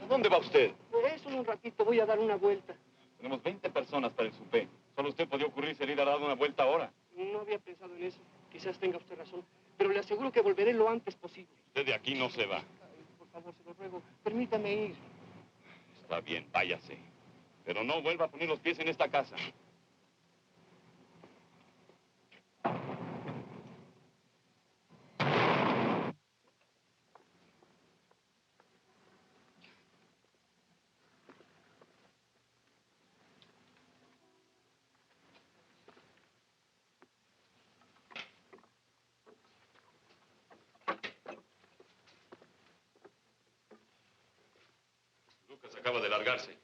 ¿A dónde va usted? Solo un ratito, voy a dar una vuelta. Tenemos 20 personas para el supé. ¿Solo usted podía ocurrirse ir a dar una vuelta ahora? No había pensado en eso. Quizás tenga usted razón. Pero le aseguro que volveré lo antes posible. Usted de aquí no se va. Por favor, se lo ruego. Permítame ir. Está bien, váyase. Pero no vuelva a poner los pies en esta casa. Lucas acaba de largarse.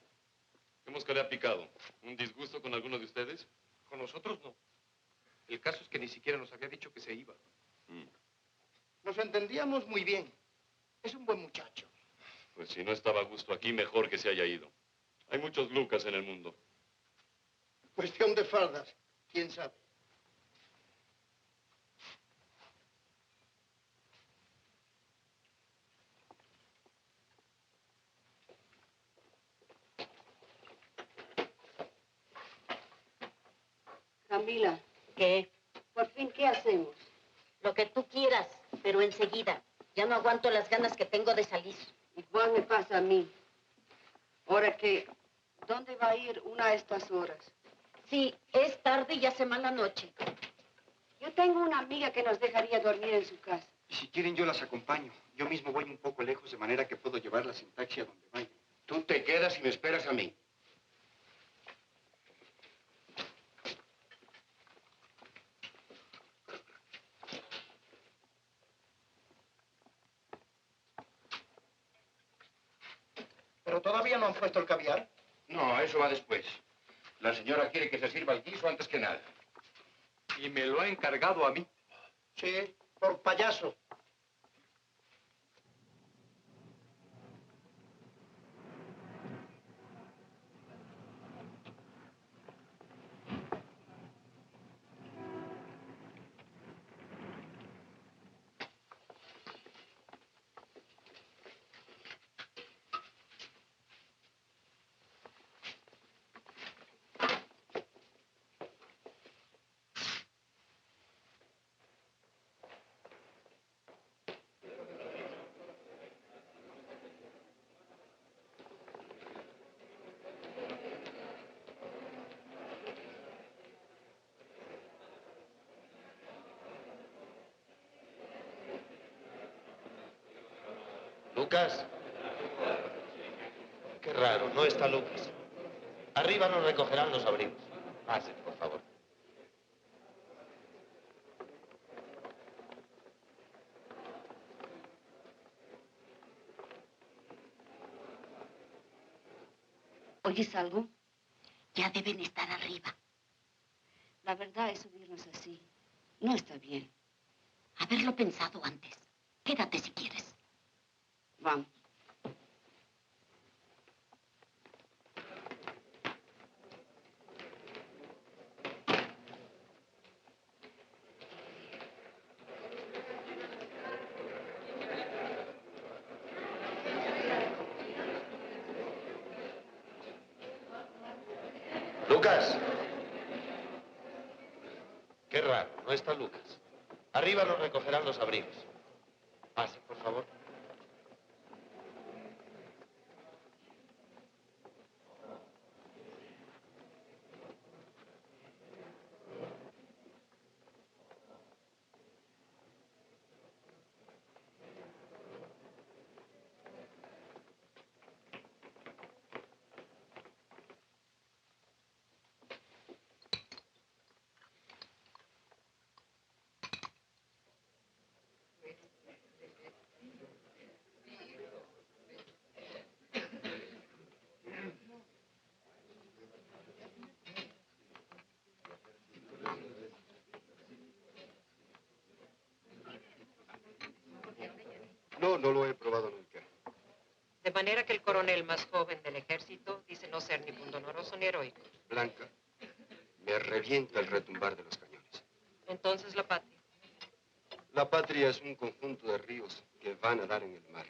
¿Qué mosca le ha picado? ¿Un disgusto con alguno de ustedes? Con nosotros no. El caso es que ni siquiera nos había dicho que se iba. Nos entendíamos muy bien. Es un buen muchacho. Pues si no estaba a gusto aquí, mejor que se haya ido. Hay muchos Lucas en el mundo. Cuestión de faldas. ¿Quién sabe? Camila. ¿Qué? Por fin, ¿qué hacemos? Lo que tú quieras, pero enseguida. Ya no aguanto las ganas que tengo de salir. Igual me pasa a mí. Ahora que, ¿dónde va a ir una a estas horas? Sí, es tarde y ya hace mala noche. Yo tengo una amiga que nos dejaría dormir en su casa. Y si quieren, yo las acompaño. Yo mismo voy un poco lejos, de manera que puedo llevarlas en taxi a donde vayan. Tú te quedas y me esperas a mí. ¿Pero todavía no han puesto el caviar? No, eso va después. La señora quiere que se sirva el guiso antes que nada. Y me lo ha encargado a mí. Sí, por payaso. Lucas. Qué raro, no está Lucas. Arriba nos recogerán los abrigos. Pase, por favor. ¿Oyes algo? Ya deben estar arriba. La verdad es subirnos así. No está bien. Haberlo pensado antes. Quédate si quieres. Vamos. Lucas. Qué raro, no está Lucas. Arriba nos recogerán los abrigos. Pase, por favor. No, no lo he probado nunca. De manera que el coronel más joven del ejército dice no ser ni pundonoroso ni heroico. Blanca, me revienta el retumbar de los cañones. Entonces la patria. La patria es un conjunto de ríos que van a dar en el mar.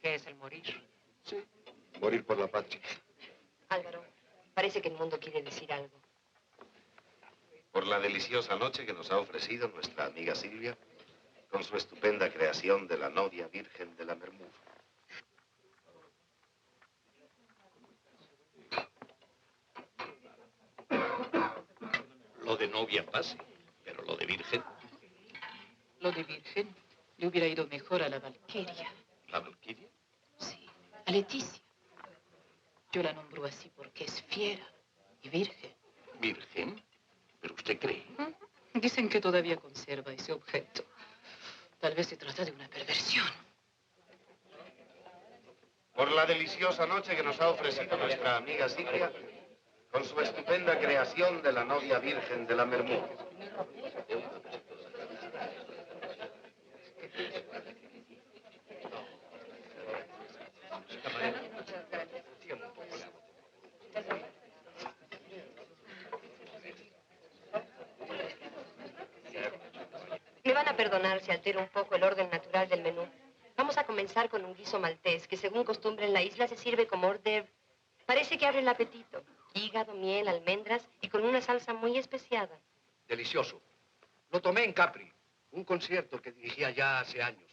¿Qué es el morir? Sí, morir por la patria. Álvaro, parece que el mundo quiere decir algo. Por la deliciosa noche que nos ha ofrecido nuestra amiga Silvia, con su estupenda creación de la novia virgen de la Mermur. Lo de novia pase, pero lo de virgen. Lo de virgen le hubiera ido mejor a la Valquiria. ¿La Valquiria? Sí, a Leticia. Yo la nombro así porque es fiera y virgen. ¿Virgen? ¿Pero usted cree? Dicen que todavía conserva ese objeto. Tal vez se trata de una perversión. Por la deliciosa noche que nos ha ofrecido nuestra amiga Silvia, con su estupenda creación de la novia virgen de la Mermur. Me van a perdonar si altero un poco el orden natural del menú. Vamos a comenzar con un guiso maltés, que según costumbre en la isla se sirve como hors d'oeuvre. Parece que abre el apetito. Hígado, miel, almendras y con una salsa muy especiada. Delicioso. Lo tomé en Capri, un concierto que dirigía ya hace años.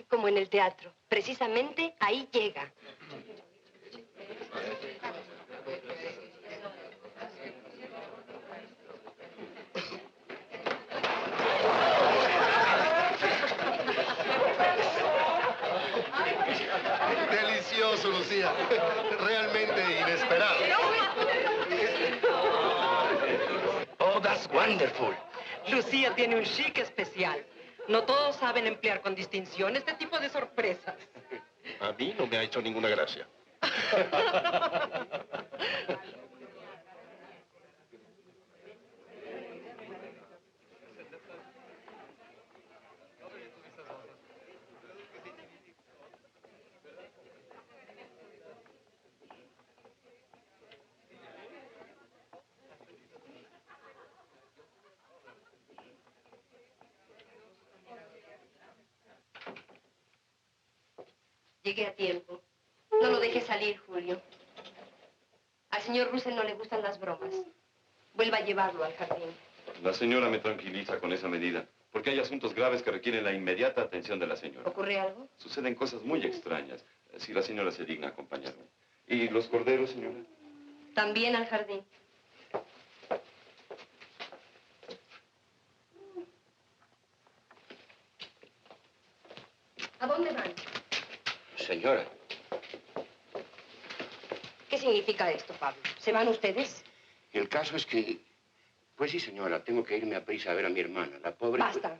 Como en el teatro. Precisamente ahí llega. Delicioso, Lucía. Realmente inesperado. Oh, that's wonderful. Lucía tiene un chic especial. No todos saben emplear con distinción este tipo de sorpresas. A mí no me ha hecho ninguna gracia. Llegué a tiempo. No lo deje salir, Julio. Al señor Russell no le gustan las bromas. Vuelva a llevarlo al jardín. La señora me tranquiliza con esa medida, porque hay asuntos graves que requieren la inmediata atención de la señora. ¿Ocurre algo? Suceden cosas muy extrañas, si la señora se digna acompañarme. ¿Y los corderos, señora? También al jardín. ¿A dónde van? Señora. ¿Qué significa esto, Pablo? ¿Se van ustedes? El caso es que... Pues sí, señora, tengo que irme a prisa a ver a mi hermana, la pobre... Basta.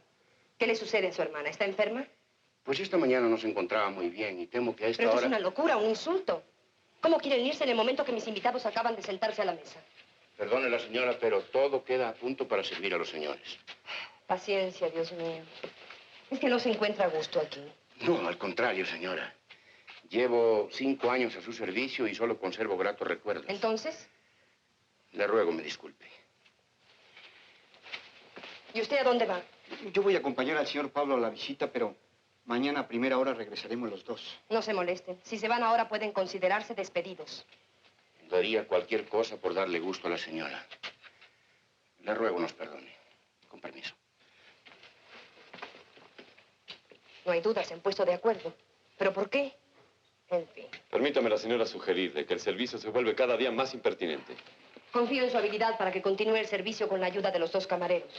¿Qué le sucede a su hermana? ¿Está enferma? Pues esta mañana no se encontraba muy bien y temo que a esta Pero esto hora... es una locura, un insulto. ¿Cómo quieren irse en el momento que mis invitados acaban de sentarse a la mesa? Perdone la señora, pero todo queda a punto para servir a los señores. Paciencia, Dios mío. Es que no se encuentra a gusto aquí. No, al contrario, señora. Llevo 5 años a su servicio y solo conservo gratos recuerdos. ¿Entonces? Le ruego me disculpe. ¿Y usted a dónde va? Yo voy a acompañar al señor Pablo a la visita, pero mañana a primera hora regresaremos los dos. No se molesten. Si se van ahora pueden considerarse despedidos. Daría cualquier cosa por darle gusto a la señora. Le ruego nos perdone. Con permiso. No hay duda, se han puesto de acuerdo. ¿Pero por qué? En fin. Permítame, la señora, sugerirle que el servicio se vuelve cada día más impertinente. Confío en su habilidad para que continúe el servicio con la ayuda de los dos camareros.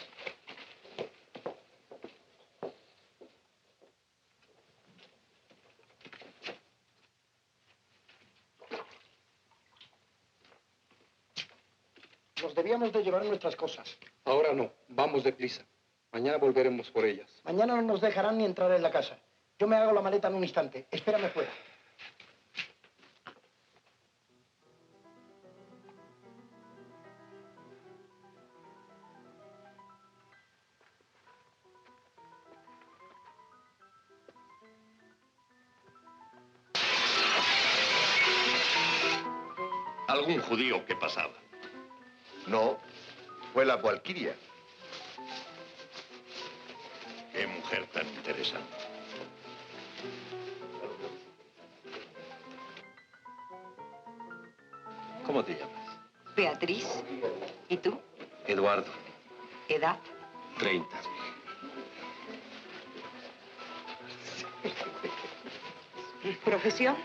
Nos debíamos de llevar nuestras cosas. Ahora no, vamos deprisa. Mañana volveremos por ellas. Mañana no nos dejarán ni entrar en la casa. Yo me hago la maleta en un instante. Espérame fuera. ¿Algún judío que pasaba? No, fue la Valquiria. Qué mujer tan interesante. ¿Cómo te llamas? Beatriz. ¿Y tú? Eduardo. ¿Edad? 30. ¿Profesión?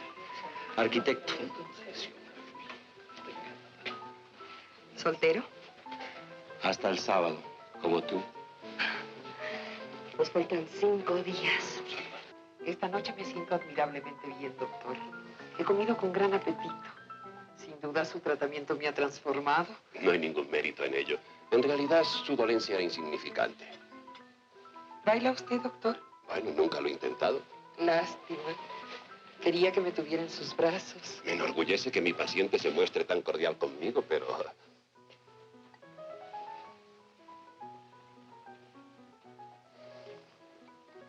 Arquitecto. ¿Soltero? Hasta el sábado, como tú. Nos faltan 5 días. Esta noche me siento admirablemente bien, doctor. He comido con gran apetito. Sin duda su tratamiento me ha transformado. No hay ningún mérito en ello. En realidad, su dolencia era insignificante. ¿Baila usted, doctor? Bueno, nunca lo he intentado. Lástima. Quería que me tuviera en sus brazos. Me enorgullece que mi paciente se muestre tan cordial conmigo, pero...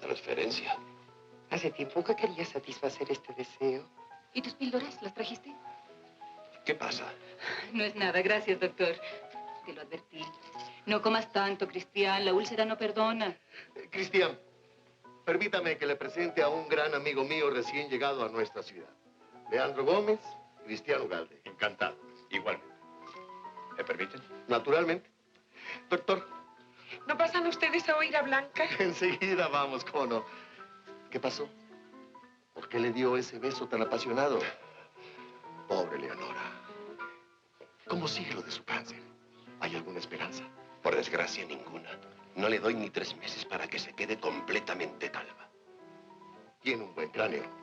Transferencia. Hace tiempo que quería satisfacer este deseo. ¿Y tus píldoras? ¿Las trajiste? ¿Qué pasa? No es nada, gracias, doctor. Te lo advertí. No comas tanto, Cristian. La úlcera no perdona. Cristian, permítame que le presente a un gran amigo mío recién llegado a nuestra ciudad. Leandro Gómez, Cristiano Ugalde. Encantado. Igualmente. ¿Me permiten? Naturalmente. Doctor. ¿No pasan ustedes a oír a Blanca? Enseguida vamos, ¿cómo no? ¿Qué pasó? ¿Por qué le dio ese beso tan apasionado? Pobre Leonora. ¿Cómo sigue lo de su cáncer? ¿Hay alguna esperanza? Por desgracia, ninguna. No le doy ni 3 meses para que se quede completamente calva. Tiene un buen cráneo.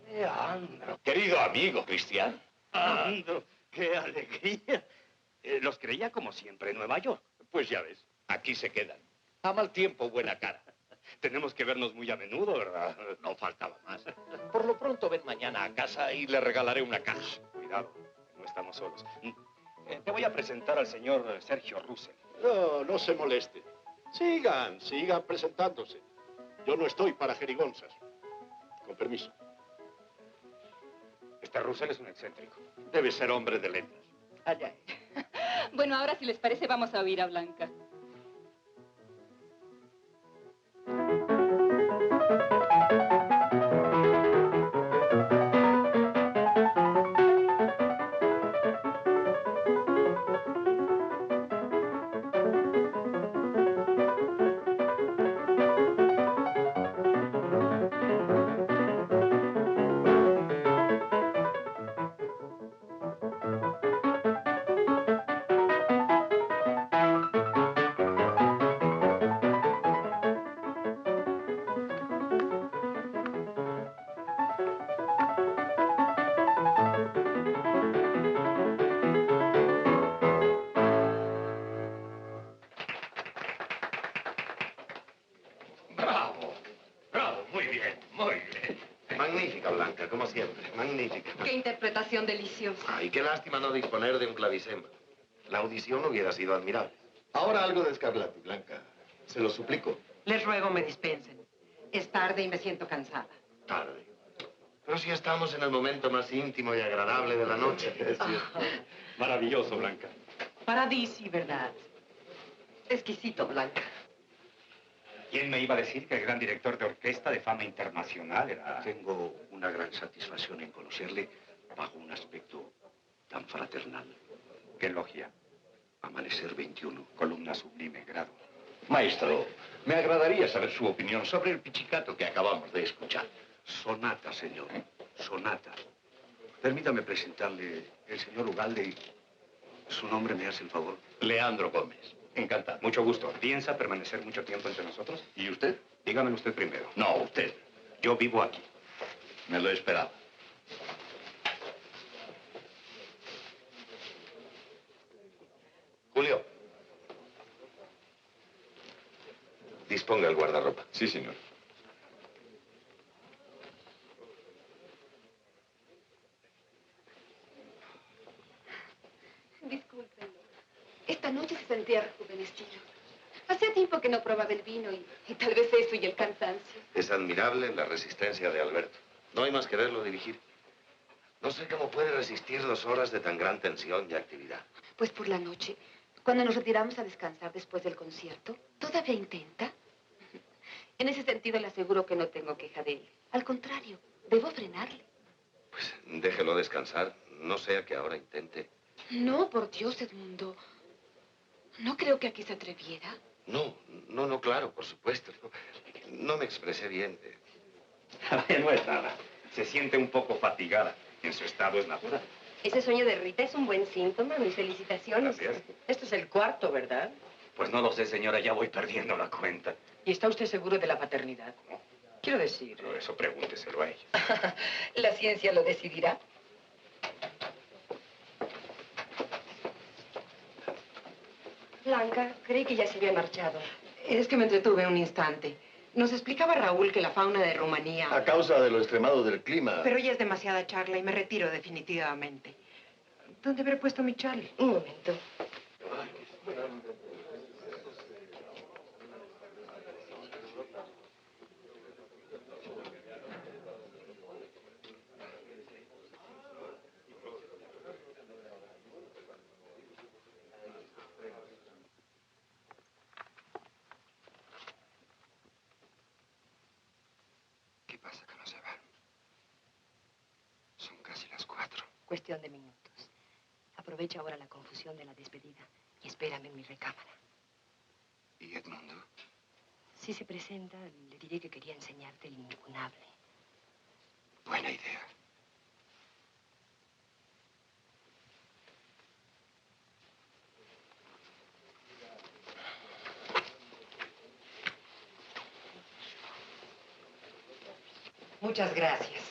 Leandro. Querido amigo, Cristian. Leandro, qué alegría. Los creía como siempre en Nueva York. Pues ya ves, aquí se quedan. A mal tiempo, buena cara. Tenemos que vernos muy a menudo, ¿verdad? No faltaba más. Por lo pronto ven mañana a casa y le regalaré una caja. Cuidado, no estamos solos. Te voy a presentar al señor Sergio Russell. No, no se moleste. Sigan presentándose. Yo no estoy para jerigonzas. Con permiso. Este Russell es un excéntrico. Debe ser hombre de letras. Allá. Bueno, ahora si les parece vamos a oír a Blanca. Magnífica, Blanca, como siempre. Magnífica. Qué interpretación deliciosa. Ay, qué lástima no disponer de un clavicémbalo. La audición hubiera sido admirable. Ahora algo de Scarlatti, Blanca. Se lo suplico. Les ruego me dispensen. Es tarde y me siento cansada. Tarde. Pero si estamos en el momento más íntimo y agradable de la noche. Es cierto. Maravilloso, Blanca. Paradisi, ¿verdad? Exquisito, Blanca. ¿Quién me iba a decir que el gran director de orquesta de fama internacional era...? Tengo una gran satisfacción en conocerle bajo un aspecto tan fraternal. ¿Qué logia? Amanecer 21. Columna sublime, grado. Maestro, me agradaría saber su opinión sobre el pichicato que acabamos de escuchar. Sonata, señor. Sonata. Permítame presentarle el señor Ugalde y su nombre me hace el favor. Leandro Gómez. Encantado. Mucho gusto. ¿Piensa permanecer mucho tiempo entre nosotros? ¿Y usted? Dígamelo usted primero. No, usted. Yo vivo aquí. Me lo esperaba. Julio. Disponga el guardarropa. Sí, señor. Discúlpenlo. Esta noche se sentía rejuvenecido. Hacía tiempo que no probaba el vino y tal vez eso y el cansancio. Es admirable la resistencia de Alberto. No hay más que verlo dirigir. No sé cómo puede resistir 2 horas de tan gran tensión y actividad. Pues por la noche, cuando nos retiramos a descansar después del concierto, ¿todavía intenta? En ese sentido le aseguro que no tengo queja de él. Al contrario, debo frenarle. Pues déjelo descansar. No sea que ahora intente. No, por Dios, Edmundo. ¿No creo que aquí se atreviera? No, claro, por supuesto. No me expresé bien. No es nada. Se siente un poco fatigada. En su estado es natural. Ese sueño de Rita es un buen síntoma. Mis felicitaciones. Gracias. Este es el cuarto, ¿verdad? Pues no lo sé, señora. Ya voy perdiendo la cuenta. ¿Y está usted seguro de la paternidad? No. Quiero decir... Pero eso pregúnteselo a ella. ¿La ciencia lo decidirá? Blanca, creí que ya se había marchado. Es que me entretuve un instante. Nos explicaba Raúl que la fauna de Rumanía... A causa de lo extremado del clima. Pero ya es demasiada charla y me retiro definitivamente. ¿Dónde habré puesto mi chal? Un momento. ¿Qué pasa que no se van? Son casi las 4. Cuestión de minutos. Aprovecha ahora la confusión de la despedida y espérame en mi recámara. ¿Y Edmundo? Si se presenta, le diré que quería enseñarte el incunable. Buena idea. Muchas gracias.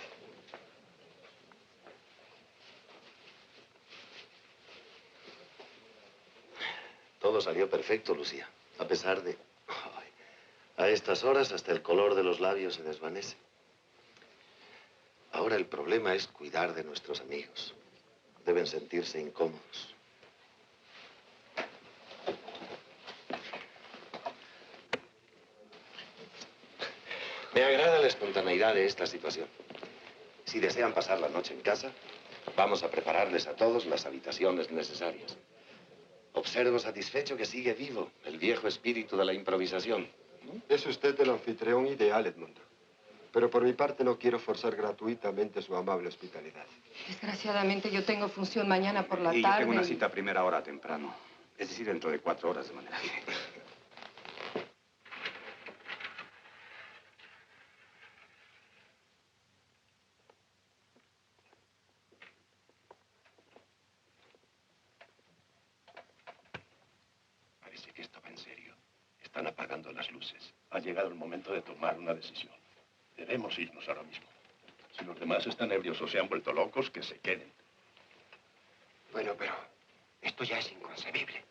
Todo salió perfecto, Lucía. A pesar de... Ay, a estas horas hasta el color de los labios se desvanece. Ahora el problema es cuidar de nuestros amigos. Deben sentirse incómodos. Me agrada la espontaneidad de esta situación. Si desean pasar la noche en casa, vamos a prepararles a todos las habitaciones necesarias. Observo satisfecho que sigue vivo el viejo espíritu de la improvisación. Es usted el anfitrión ideal, Edmundo. Pero por mi parte no quiero forzar gratuitamente su amable hospitalidad. Desgraciadamente yo tengo función mañana por la Y tarde. yo tengo una cita a primera hora temprano. Es decir, dentro de 4 horas de manera directa. Parece que esto va en serio. Están apagando las luces. Ha llegado el momento de tomar una decisión. Debemos irnos ahora mismo. Si los demás están ebrios o se han vuelto locos, que se queden. Bueno, pero esto ya es inconcebible.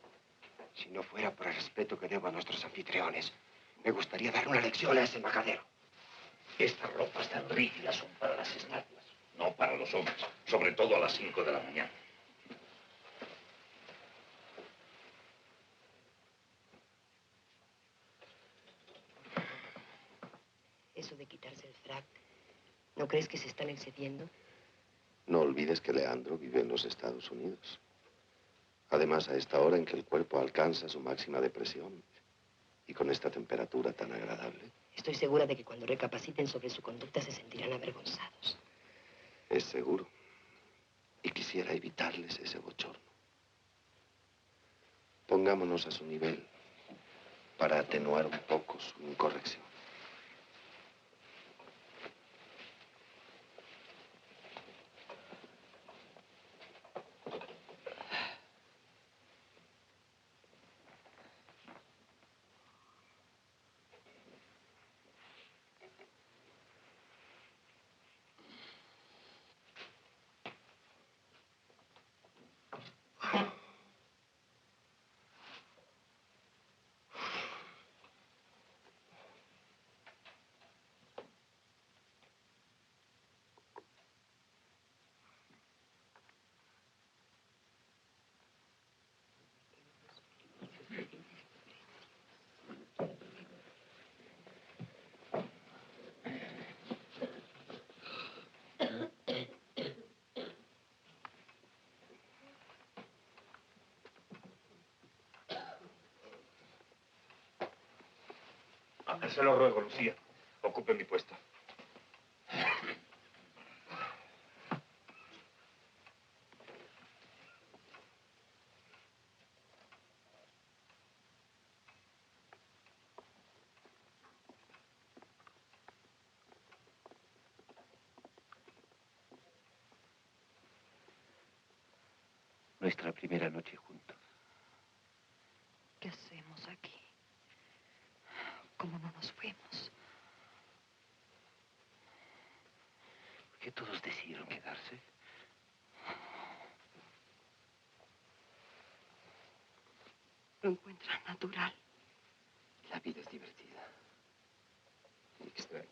Si no fuera por el respeto que debo a nuestros anfitriones, me gustaría dar una lección a ese majadero. Estas ropas tan rígidas son para las estatuas, no para los hombres. Sobre todo a las 5 de la mañana. Eso de quitarse el frac, ¿no crees que se están excediendo? No olvides que Leandro vive en los Estados Unidos. Además, a esta hora en que el cuerpo alcanza su máxima depresión. Y con esta temperatura tan agradable. Estoy segura de que cuando recapaciten sobre su conducta se sentirán avergonzados. Es seguro. Y quisiera evitarles ese bochorno. Pongámonos a su nivel para atenuar un poco su incorrección. Se lo ruego, Lucía. Ocupe mi puesto. Nuestra primera noche juntos. ¿Qué hacemos aquí? ¿Cómo no nos fuimos? ¿Por qué todos decidieron quedarse? Lo encuentran natural. La vida es divertida. Y extraña.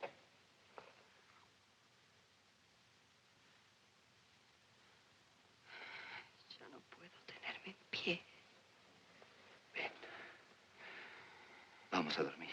Ya no puedo tenerme en pie. Ven. Vamos a dormir.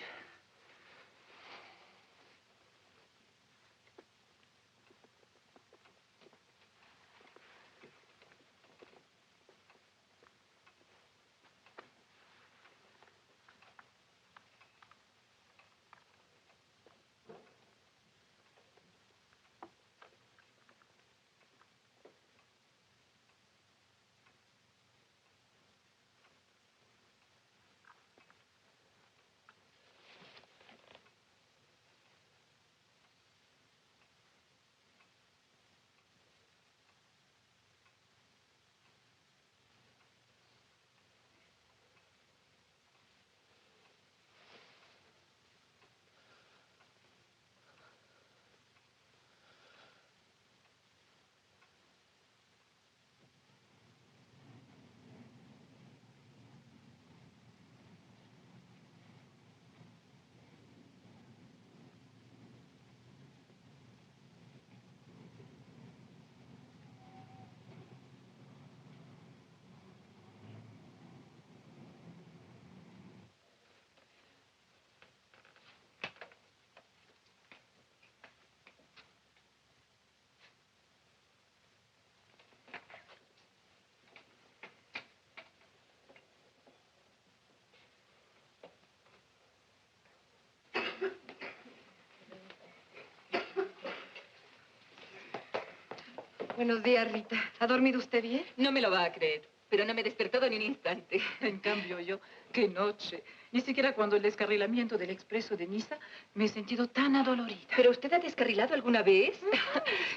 Buenos días, Rita. ¿Ha dormido usted bien? No me lo va a creer, pero no me he despertado ni un instante. En cambio, yo, qué noche. Ni siquiera cuando el descarrilamiento del expreso de Niza me he sentido tan adolorida. ¿Pero usted ha descarrilado alguna vez?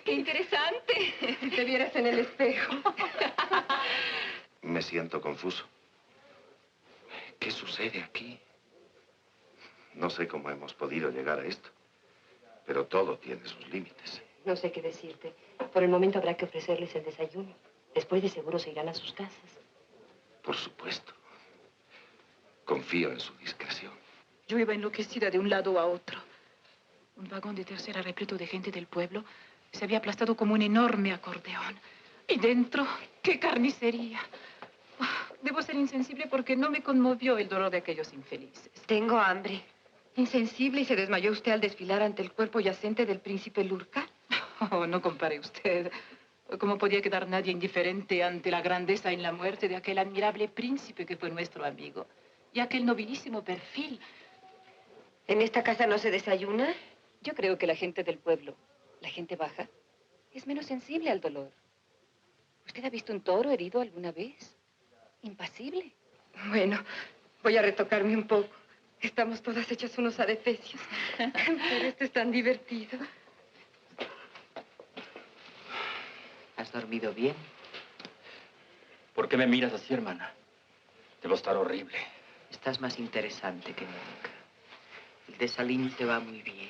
¡Qué interesante! Si te vieras en el espejo. Me siento confuso. ¿Qué sucede aquí? No sé cómo hemos podido llegar a esto, pero todo tiene sus límites. No sé qué decirte. Por el momento habrá que ofrecerles el desayuno. Después de seguro se irán a sus casas. Por supuesto. Confío en su discreción. Yo iba enloquecida de un lado a otro. Un vagón de tercera repleto de gente del pueblo se había aplastado como un enorme acordeón. Y dentro, ¡qué carnicería! Debo ser insensible porque no me conmovió el dolor de aquellos infelices. Tengo hambre. ¿Insensible y se desmayó usted al desfilar ante el cuerpo yacente del príncipe Lurca? Oh, no compare usted. ¿Cómo podía quedar nadie indiferente ante la grandeza y la muerte de aquel admirable príncipe que fue nuestro amigo? Y aquel nobilísimo perfil. ¿En esta casa no se desayuna? Yo creo que la gente del pueblo, la gente baja, es menos sensible al dolor. ¿Usted ha visto un toro herido alguna vez? Impasible. Bueno, voy a retocarme un poco. Estamos todas hechas unos adefesios. Pero esto es tan divertido. ¿Has dormido bien? ¿Por qué me miras así, hermana? Debo estar horrible. Estás más interesante que nunca. El desaliño te va muy bien.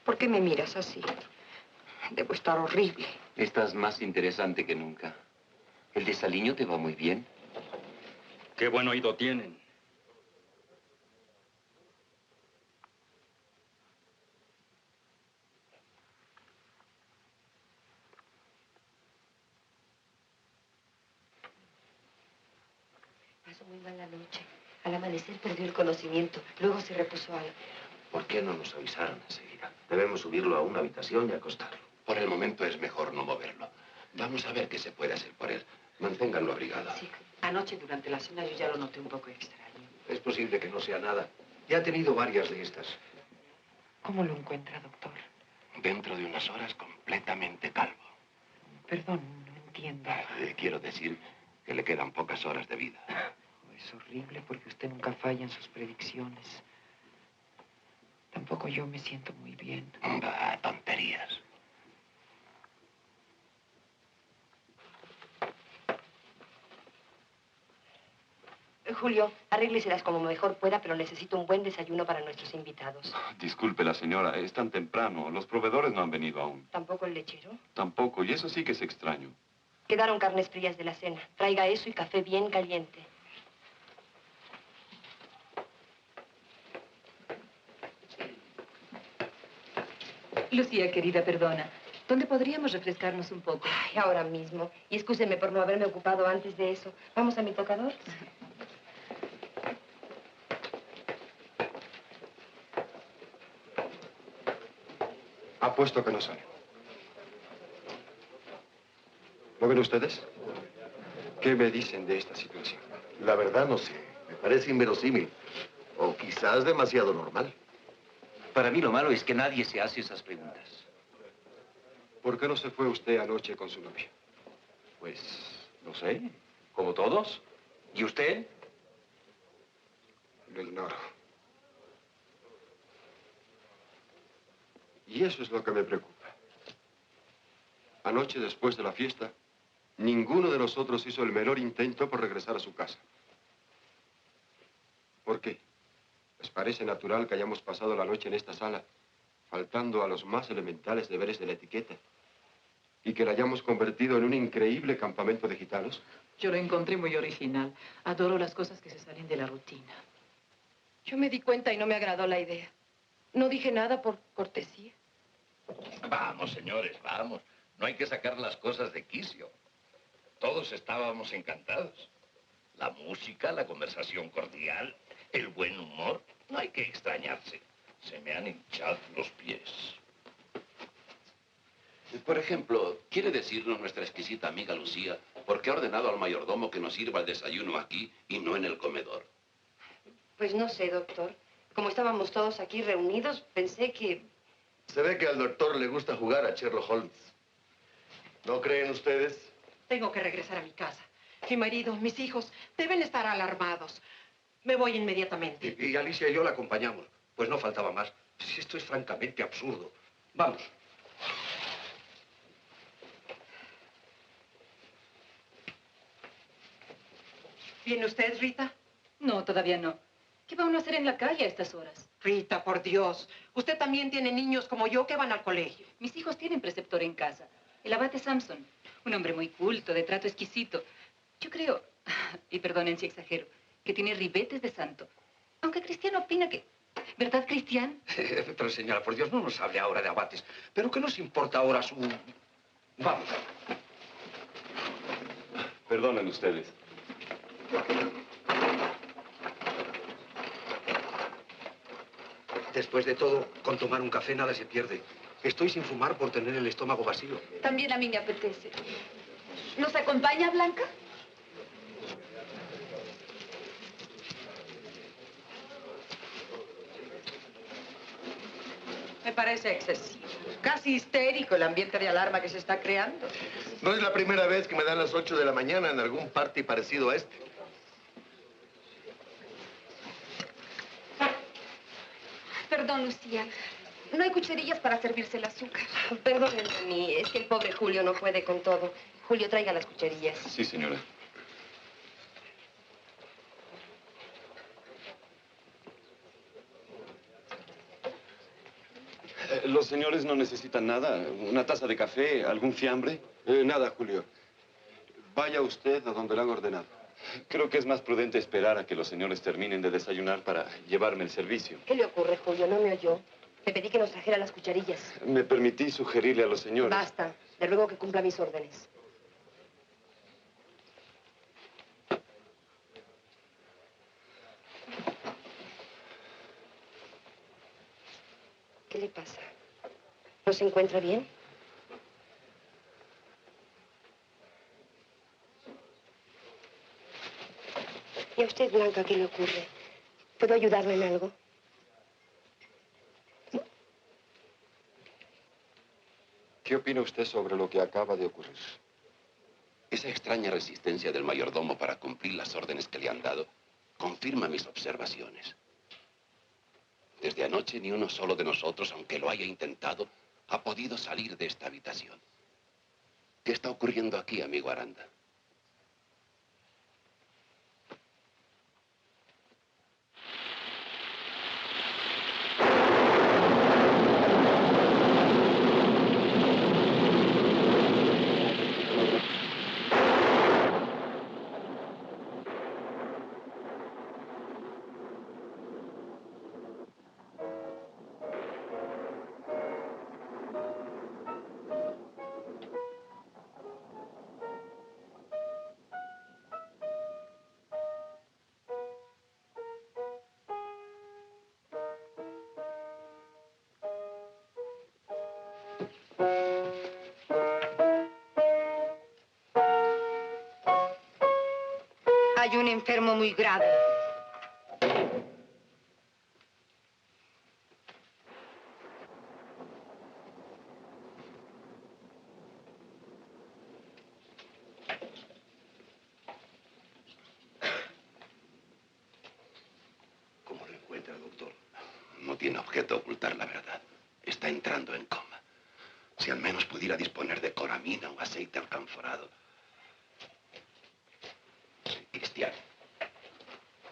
¿Por qué me miras así? Debo estar horrible. Estás más interesante que nunca. ¿El desaliño te va muy bien? Qué buen oído tienen. Pasó muy mal la noche. Al amanecer perdió el conocimiento. Luego se repuso algo. ¿Por qué no nos avisaron enseguida? Debemos subirlo a una habitación y acostarlo. Por el momento es mejor no moverlo. Vamos a ver qué se puede hacer por él. Manténganlo abrigado. Sí, anoche durante la cena yo ya lo noté un poco extraño. Es posible que no sea nada. Ya ha tenido varias de estas. ¿Cómo lo encuentra, doctor? Dentro de unas horas completamente calvo. Perdón, no entiendo. Quiero decir que le quedan pocas horas de vida. Es horrible porque usted nunca falla en sus predicciones. Tampoco yo me siento muy bien. Bah, tonterías. Julio, arrégleselas como mejor pueda, pero necesito un buen desayuno para nuestros invitados. Disculpe la señora, es tan temprano. Los proveedores no han venido aún. ¿Tampoco el lechero? Tampoco, y eso sí que es extraño. Quedaron carnes frías de la cena. Traiga eso y café bien caliente. Lucía, querida, perdona. ¿Dónde podríamos refrescarnos un poco? Ay, ahora mismo. Y excúseme por no haberme ocupado antes de eso. ¿Vamos a mi tocador? Apuesto que no sale. ¿Lo ven ustedes? ¿Qué me dicen de esta situación? La verdad no sé. Me parece inverosímil. O quizás demasiado normal. Para mí lo malo es que nadie se hace esas preguntas. ¿Por qué no se fue usted anoche con su novia? Pues, no sé, como todos. ¿Y usted? Lo ignoro. Y eso es lo que me preocupa. Anoche, después de la fiesta, ninguno de nosotros hizo el menor intento por regresar a su casa. ¿Por qué? ¿Les parece natural que hayamos pasado la noche en esta sala, faltando a los más elementales deberes de la etiqueta, y que la hayamos convertido en un increíble campamento de gitanos? Yo lo encontré muy original. Adoro las cosas que se salen de la rutina. Yo me di cuenta y no me agradó la idea. No dije nada por cortesía. Vamos, señores, vamos. No hay que sacar las cosas de quicio. Todos estábamos encantados. La música, la conversación cordial, el buen humor. No hay que extrañarse. Se me han hinchado los pies. Por ejemplo, ¿quiere decirnos nuestra exquisita amiga Lucía por qué ha ordenado al mayordomo que nos sirva el desayuno aquí y no en el comedor? Pues no sé, doctor. Como estábamos todos aquí reunidos, pensé que... Se ve que al doctor le gusta jugar a Sherlock Holmes. ¿No creen ustedes? Tengo que regresar a mi casa. Mi marido, mis hijos, deben estar alarmados. Me voy inmediatamente. Y Alicia y yo la acompañamos. Pues no faltaba más. Si esto es francamente absurdo. Vamos. ¿Viene usted, Rita? No, todavía no. ¿Qué va uno a hacer en la calle a estas horas? Rita, por Dios. Usted también tiene niños como yo que van al colegio. Mis hijos tienen preceptor en casa. El abate Samson. Un hombre muy culto, de trato exquisito. Yo creo, y perdonen si exagero, que tiene ribetes de santo. Aunque Cristian opina que... ¿Verdad, Cristian? Pero señora, por Dios, no nos hable ahora de abates. Pero ¿qué nos importa ahora su...? Vamos. Perdonen ustedes. Después de todo, con tomar un café nada se pierde. Estoy sin fumar por tener el estómago vacío. También a mí me apetece. ¿Nos acompaña, Blanca? Me parece excesivo. Casi histérico el ambiente de alarma que se está creando. No es la primera vez que me dan las 8 de la mañana en algún party parecido a este. Perdón, Lucía. No hay cucharillas para servirse el azúcar. Perdónenme a mí, es que el pobre Julio no puede con todo. Julio, traiga las cucharillas. Sí, señora. ¿Los señores no necesitan nada? ¿Una taza de café? ¿Algún fiambre? Nada, Julio. Vaya usted a donde le han ordenado. Creo que es más prudente esperar a que los señores terminen de desayunar para llevarme el servicio. ¿Qué le ocurre, Julio? ¿No me oyó? Le pedí que nos trajera las cucharillas. Me permití sugerirle a los señores. Basta. Le ruego que cumpla mis órdenes. ¿Qué le pasa? ¿No se encuentra bien? ¿Y a usted, Blanca, qué le ocurre? ¿Puedo ayudarle en algo? ¿Qué opina usted sobre lo que acaba de ocurrir? Esa extraña resistencia del mayordomo para cumplir las órdenes que le han dado confirma mis observaciones. Desde anoche ni uno solo de nosotros, aunque lo haya intentado, ha podido salir de esta habitación. ¿Qué está ocurriendo aquí, amigo Aranda? Hay un enfermo muy grave. ¿Cómo lo encuentra, doctor? No tiene objeto ocultar la verdad. Está entrando en coma. Si al menos pudiera disponer de coramina o aceite alcanforado. Cristiano,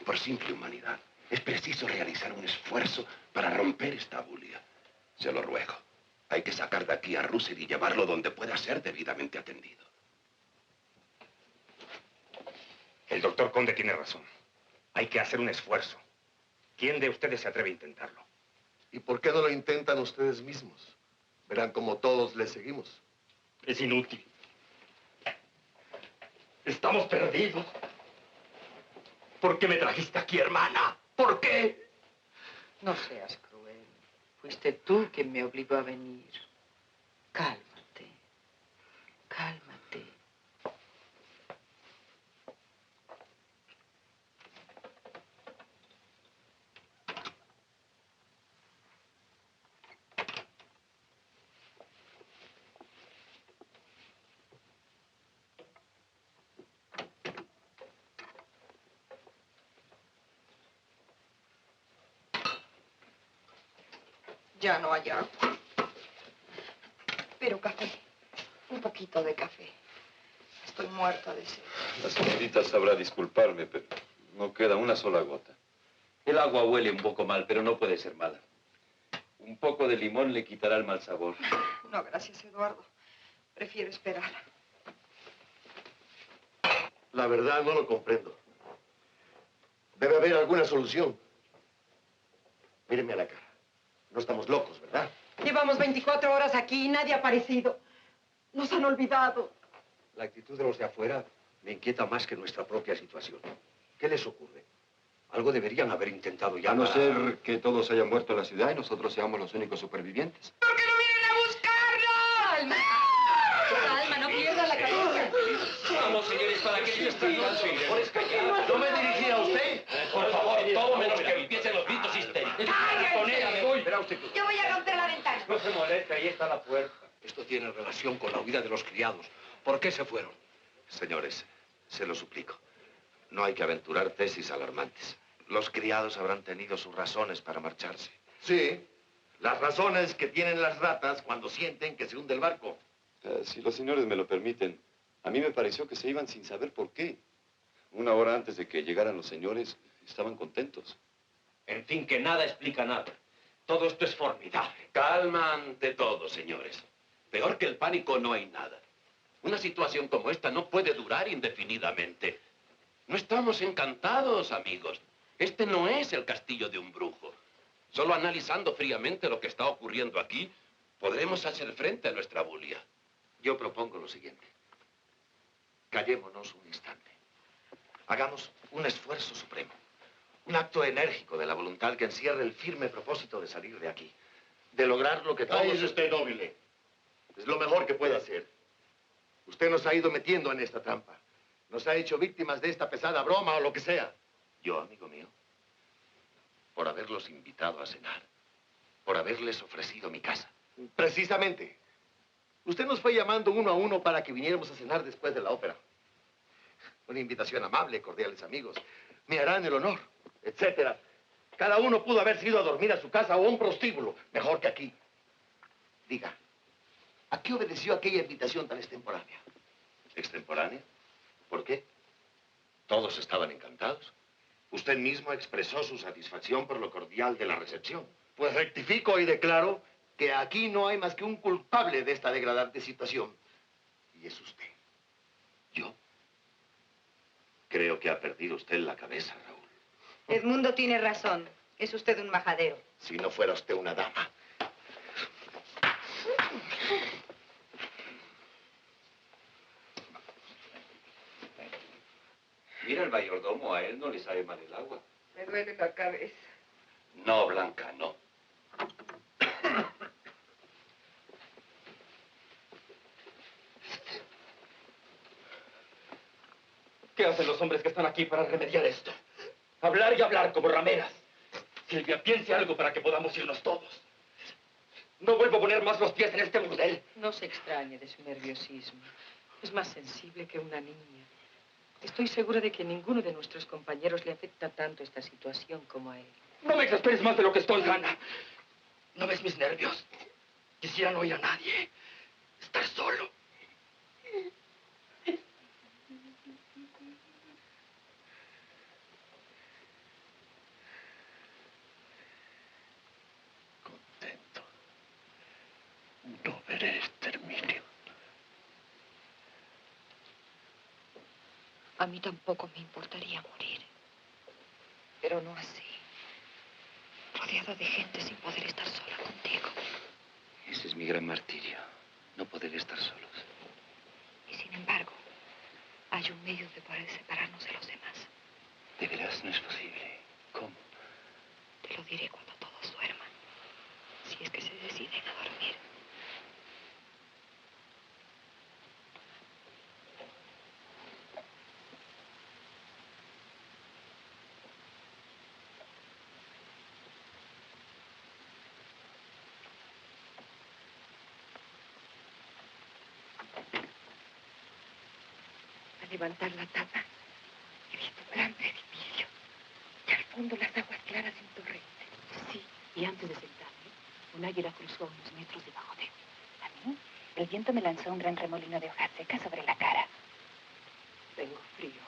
por simple humanidad, es preciso realizar un esfuerzo para romper esta bulia. Se lo ruego. Hay que sacar de aquí a Russell y llevarlo donde pueda ser debidamente atendido. El doctor Conde tiene razón. Hay que hacer un esfuerzo. ¿Quién de ustedes se atreve a intentarlo? ¿Y por qué no lo intentan ustedes mismos? Verán como todos les seguimos. Es inútil. Estamos perdidos. ¿Por qué me trajiste aquí, hermana? ¿Por qué? No seas cruel. Fuiste tú quien me obligó a venir. Cálmate. Cálmate. Ya no hay agua. Pero café. Un poquito de café. Estoy muerta de sed. La señorita sabrá disculparme, pero no queda una sola gota. El agua huele un poco mal, pero no puede ser mala. Un poco de limón le quitará el mal sabor. No, gracias, Eduardo. Prefiero esperar. La verdad no lo comprendo. Debe haber alguna solución. Míreme a la cara. No estamos locos, ¿verdad? Llevamos 24 horas aquí y nadie ha aparecido. Nos han olvidado. La actitud de los de afuera me inquieta más que nuestra propia situación. ¿Qué les ocurre? Algo deberían haber intentado ya. A no para- ser que todos hayan muerto en la ciudad y nosotros seamos los únicos supervivientes. ¡Calma! Calma, no pierda la cabeza. Vamos, señores, para que ellos están mejores callados. ¿No me dirigí a usted? Por favor, todo menos que empiecen los gritos histéricos. ¡Cállense! Me voy. Espera usted. Yo voy a romper la ventana. No se moleste, ahí está la puerta. Esto tiene relación con la huida de los criados. ¿Por qué se fueron? Señores, se lo suplico. No hay que aventurar tesis alarmantes. Los criados habrán tenido sus razones para marcharse. Sí, las razones que tienen las ratas cuando sienten que se hunde el barco. Si los señores me lo permiten, a mí me pareció que se iban sin saber por qué. Una hora antes de que llegaran los señores, estaban contentos. En fin, que nada explica nada. Todo esto es formidable. Calma ante todo, señores. Peor que el pánico no hay nada. Una situación como esta no puede durar indefinidamente. No estamos encantados, amigos. Este no es el castillo de un brujo. Solo analizando fríamente lo que está ocurriendo aquí, podremos hacer frente a nuestra bulia. Yo propongo lo siguiente. Callémonos un instante. Hagamos un esfuerzo supremo. Un acto enérgico de la voluntad que encierre el firme propósito de salir de aquí. De lograr lo que todos... Cállese usted, Nobile. Es lo mejor que puede hacer. Usted nos ha ido metiendo en esta trampa. Nos ha hecho víctimas de esta pesada broma o lo que sea. Yo, amigo mío, por haberlos invitado a cenar, por haberles ofrecido mi casa. Precisamente. Usted nos fue llamando uno a uno para que viniéramos a cenar después de la ópera. Una invitación amable, cordiales amigos. Me harán el honor, etcétera. Cada uno pudo haberse ido a dormir a su casa o a un prostíbulo, mejor que aquí. Diga, ¿a qué obedeció aquella invitación tan extemporánea? ¿Extemporánea? ¿Por qué? Todos estaban encantados. Usted mismo expresó su satisfacción por lo cordial de la recepción. Pues rectifico y declaro que aquí no hay más que un culpable de esta degradante situación. Y es usted. ¿Yo? Creo que ha perdido usted la cabeza, Raúl. Edmundo tiene razón. Es usted un majadero. Si no fuera usted una dama. Mira el mayordomo, a él no le sabe mal el agua. Me duele la cabeza. No, Blanca, no. ¿Qué hacen los hombres que están aquí para remediar esto? Hablar y hablar como rameras. Silvia, piense algo para que podamos irnos todos. No vuelvo a poner más los pies en este burdel. No se extrañe de su nerviosismo. Es más sensible que una niña. Estoy segura de que ninguno de nuestros compañeros le afecta tanto esta situación como a él. No me exasperes más de lo que estoy, Hannah. ¿No ves mis nervios? Quisiera no oír a nadie. Estar solo. No veré exterminio. A mí tampoco me importaría morir. Pero no así. Rodeada de gente sin poder estar sola contigo. Ese es mi gran martirio, no poder estar solos. Y sin embargo, hay un medio de poder separarnos de los demás. De veras no es posible. ¿Cómo? Te lo diré cuando todos duerman. Si es que se deciden a dormir. Al levantar la tapa, he visto un gran precipicio. Y al fondo las aguas claras en torrente. Sí, y antes de sentarme, un águila cruzó a unos metros debajo de mí. A mí, el viento me lanzó un gran remolino de hojas secas sobre la cara. Tengo frío.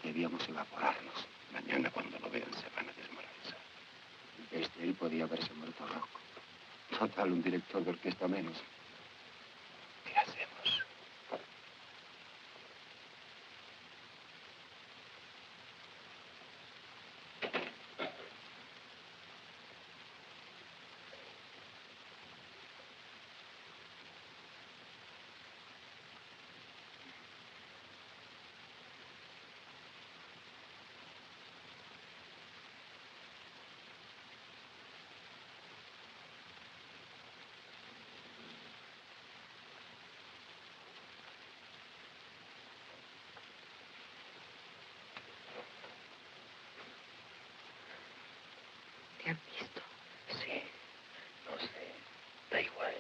Debíamos evaporarnos. Mañana cuando lo vean se van a desmoralizar. Él podía haberse muerto loco. Total, un director de orquesta menos. ¿Qué hacemos? ¿Te han visto? Sí, no sé, da igual.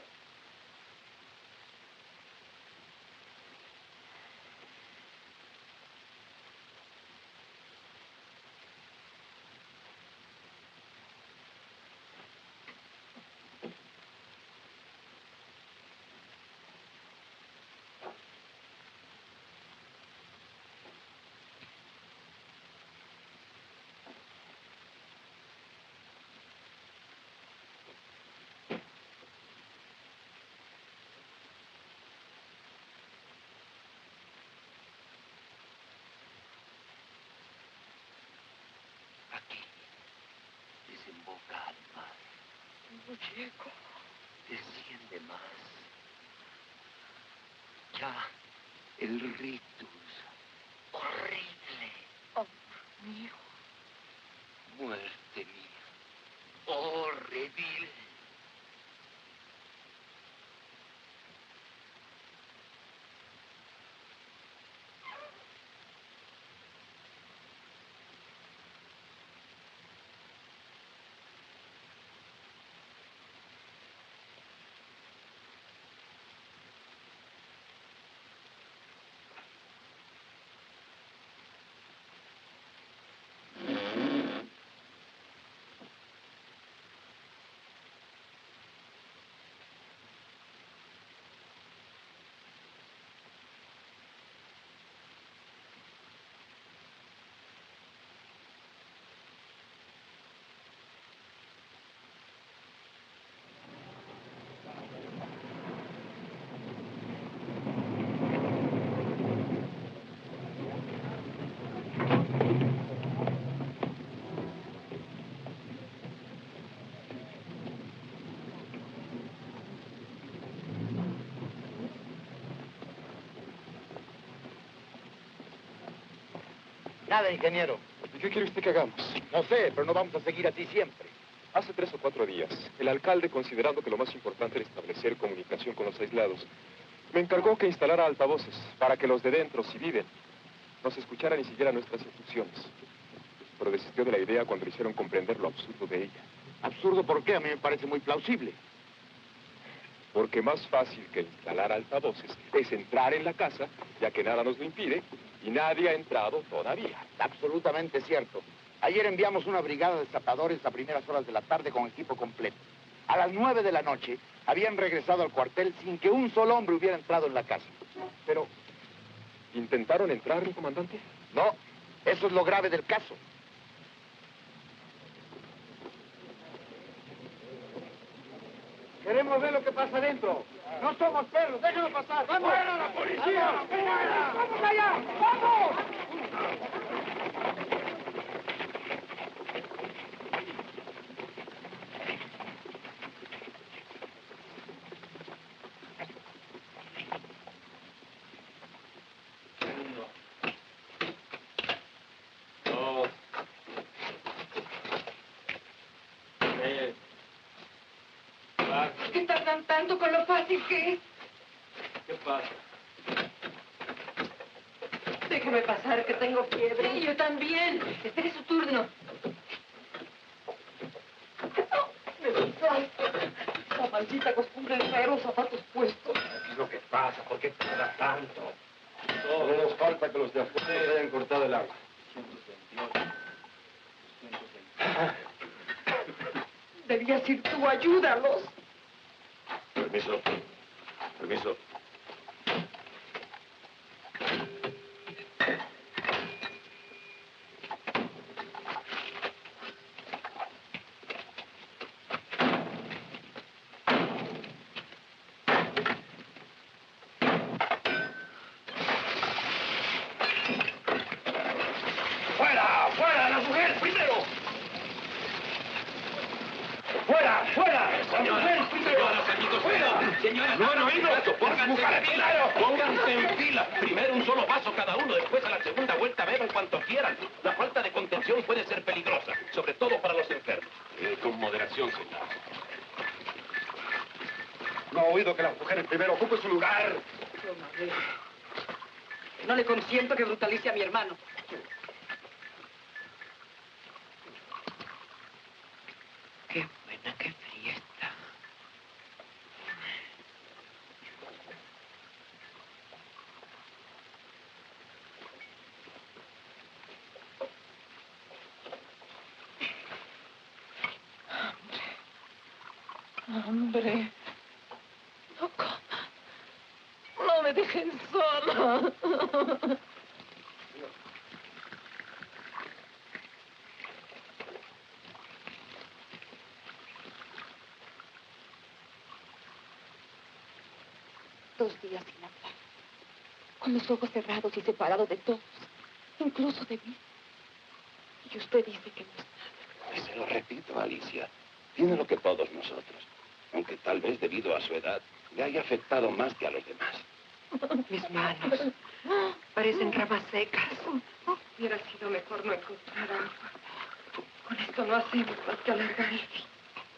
Desemboca al mar. No llego. Desciende más. Ya, el rictus. Horrible. Oh, mío. Muerte mía. Horrible. Nada, ingeniero. ¿Y qué quiere usted que hagamos? No sé, pero no vamos a seguir así siempre. Hace 3 o 4 días, el alcalde, considerando que lo más importante era establecer comunicación con los aislados, me encargó que instalara altavoces para que los de dentro, si viven, nos escucharan y siguieran nuestras instrucciones. Pero desistió de la idea cuando le hicieron comprender lo absurdo de ella. ¿Absurdo por qué? A mí me parece muy plausible. Porque más fácil que instalar altavoces es entrar en la casa, ya que nada nos lo impide, y nadie ha entrado todavía. Absolutamente cierto. Ayer enviamos una brigada de zapadores a primeras horas de la tarde con equipo completo. A las 9 de la noche habían regresado al cuartel sin que un solo hombre hubiera entrado en la casa. Pero... ¿intentaron entrar, mi comandante? No, eso es lo grave del caso. Queremos ver lo que pasa adentro. No somos perros, déjenlo pasar. ¡Vamos! ¡Fuera la policía! ¡Fuera! ¡Vamos allá! ¡Vamos! ¿Por qué tardan tanto con lo fácil que es? ¿Qué pasa? Déjame pasar, que tengo fiebre. Sí, yo también. Espere su turno. Me desastre. La maldita costumbre de traer los zapatos puestos. ¿Qué es lo que pasa? ¿Por qué tarda tanto? Solo nos falta que los de afuera hayan cortado el agua. 128. Debías ir tú, ayúdalos. Permiso. Permiso. ¡Fuera! ¡Fuera! Señoras, amigos, fuera. Señoras, no han oído. Pónganse en fila. Pónganse en fila. Primero un solo paso cada uno, después a la segunda vuelta beban cuanto quieran. La falta de contención puede ser peligrosa, sobre todo para los enfermos. Con moderación, señor. No ha oído que la mujer en primero ocupe su lugar. No le consiento que brutalice a mi hermano. Qué buena, qué fría está. Hambre. No coman. No me dejen sola. Dos días sin hablar, con los ojos cerrados y separado de todos, incluso de mí. Y usted dice que no es nada. Y se lo repito, Alicia. Tiene lo que todos nosotros, aunque tal vez debido a su edad le haya afectado más que a los demás. Mis manos parecen ramas secas. Hubiera sido mejor no encontrar agua. Con esto no hacemos más que alargar el fin.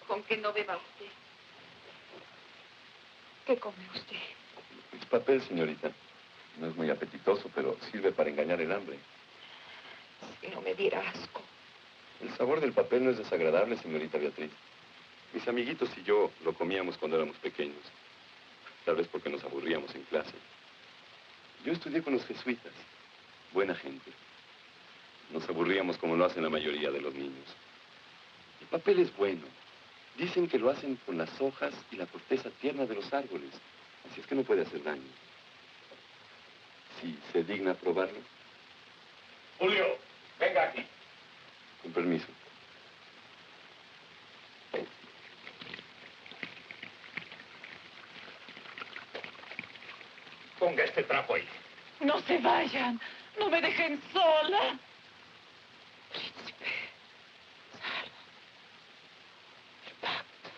¿Con qué no beba usted? ¿Qué come usted? Es papel, señorita. No es muy apetitoso, pero sirve para engañar el hambre. Si no me diera asco. El sabor del papel no es desagradable, señorita Beatriz. Mis amiguitos y yo lo comíamos cuando éramos pequeños. Tal vez porque nos aburríamos en clase. Yo estudié con los jesuitas. Buena gente. Nos aburríamos como lo hacen la mayoría de los niños. El papel es bueno. Dicen que lo hacen con las hojas y la corteza tierna de los árboles. Así es que no puede hacer daño. Si se digna probarlo. Julio, venga aquí. Con permiso. Ponga este trapo ahí. No se vayan. No me dejen sola. Príncipe. Salva. El pacto.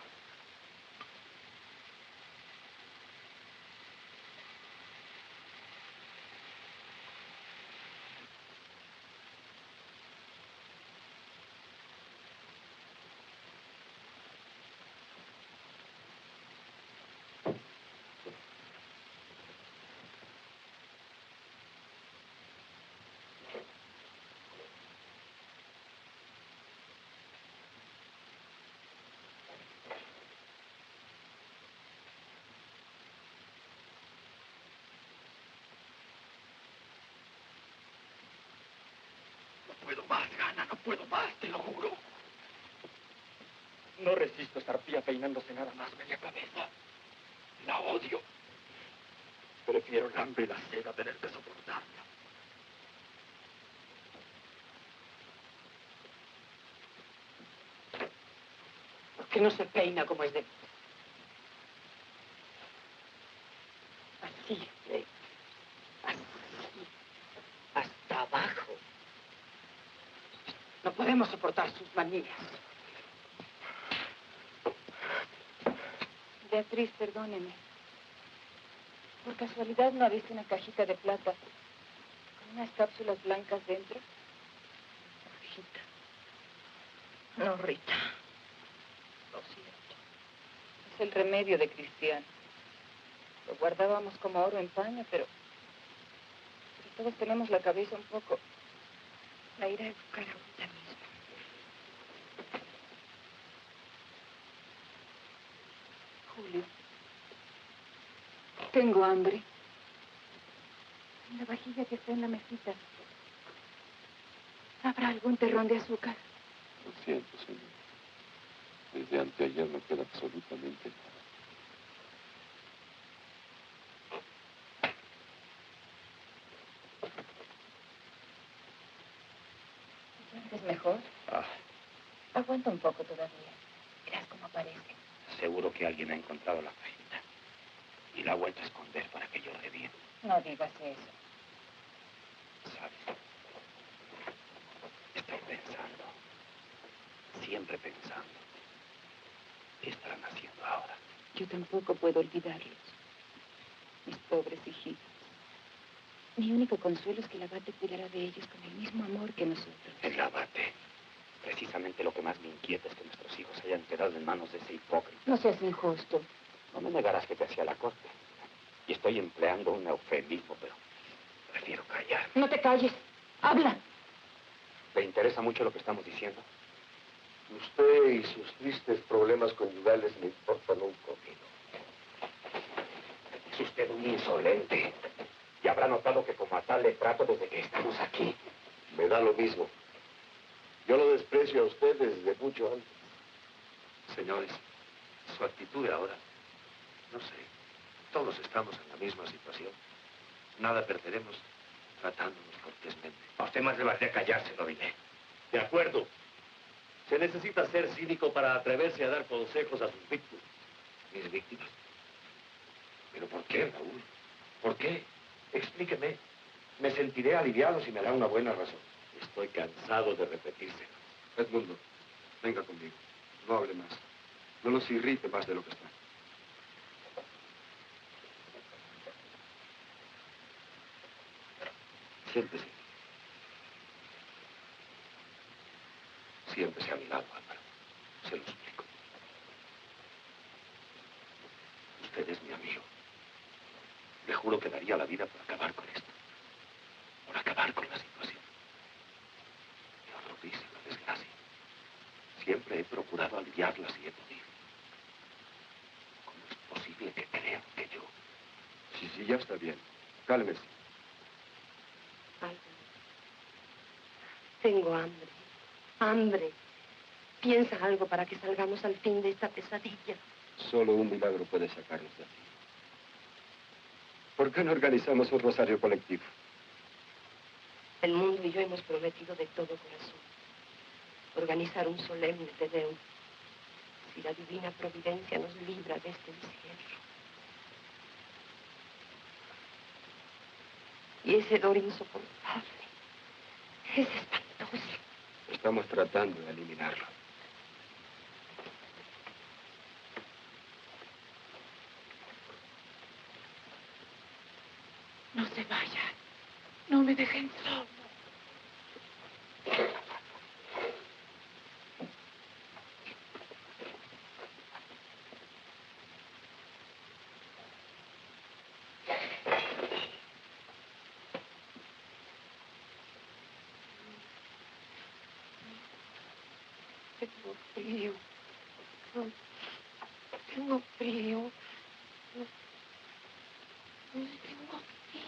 No puedo más, Gana, no puedo más, te lo juro. No resisto esta arpía peinándose nada más media cabeza. La odio. Prefiero el hambre y la sed a tener que soportarla. ¿Por qué no se peina como es de... Así, Rey. Así. Hasta abajo. No podemos soportar sus manías. Beatriz, perdóneme. ¿Por casualidad no ha visto una cajita de plata con unas cápsulas blancas dentro? Cajita. No, Rita. Lo siento. Es el remedio de Cristiano. Lo guardábamos como oro en paño, pero todos tenemos la cabeza un poco... La iré a buscar ahorita mismo. Julio. Tengo hambre. En la vajilla que está en la mesita. ¿Habrá algún terrón de azúcar? Lo siento, señor. Desde anteayer no queda absolutamente nada. ¿Es mejor? Ah, Aguanta un poco todavía. Verás cómo aparece. seguro que alguien ha encontrado la cajita y la ha vuelto a esconder para que llore bien. No digas eso. ¿Sabes? Estoy pensando, siempre pensando. ¿Qué estarán haciendo ahora? Yo tampoco puedo olvidarlos. Mis pobres hijitos. Mi único consuelo es que el abate cuidará de ellos con el mismo amor que nosotros. El abate. Precisamente lo que más me inquieta es que nuestros hijos hayan quedado en manos de ese hipócrita. No seas injusto. No me negarás que te hacía la corte. Y estoy empleando un eufemismo, pero prefiero callar. No te calles. Habla. ¿Te interesa mucho lo que estamos diciendo? Usted y sus tristes problemas conyugales me importan un comino. Es usted un insolente. Y habrá notado que como a tal le trato desde que estamos aquí. Me da lo mismo. Yo lo desprecio a usted desde mucho antes. Señores, su actitud de ahora, no sé, todos estamos en la misma situación. Nada perderemos tratándonos cortésmente. A usted más le valdría callarse, lo diré. De acuerdo. Se necesita ser cínico para atreverse a dar consejos a sus víctimas. ¿Mis víctimas? ¿Pero por qué, Raúl? ¿Por qué? Explíqueme. Me sentiré aliviado si me da una buena razón. Estoy cansado de repetírselo. Edmundo, venga conmigo. No hable más. No nos irrite más de lo que está. Siéntese. Siéntese a mi lado, Álvaro. Se lo explico. Usted es mi amigo. Le juro que daría la vida por acabar con esto. Por acabar con la situación. Me horroriza la desgracia. Siempre he procurado aliviarla si he podido. ¿Cómo es posible que crean que yo... Sí, ya está bien. Cálmese. Álvaro, tengo hambre. Hambre. Piensa algo para que salgamos al fin de esta pesadilla. Solo un milagro puede sacarnos de aquí. ¿Por qué no organizamos un rosario colectivo? El mundo y yo hemos prometido de todo corazón organizar un solemne Te Deum, si la divina providencia nos libra de este encierro. Y ese hedor insoportable es espantoso. Estamos tratando de eliminarlo. No se vayan. No me dejen solo. Tengo frío. Tengo frío. Tengo frío.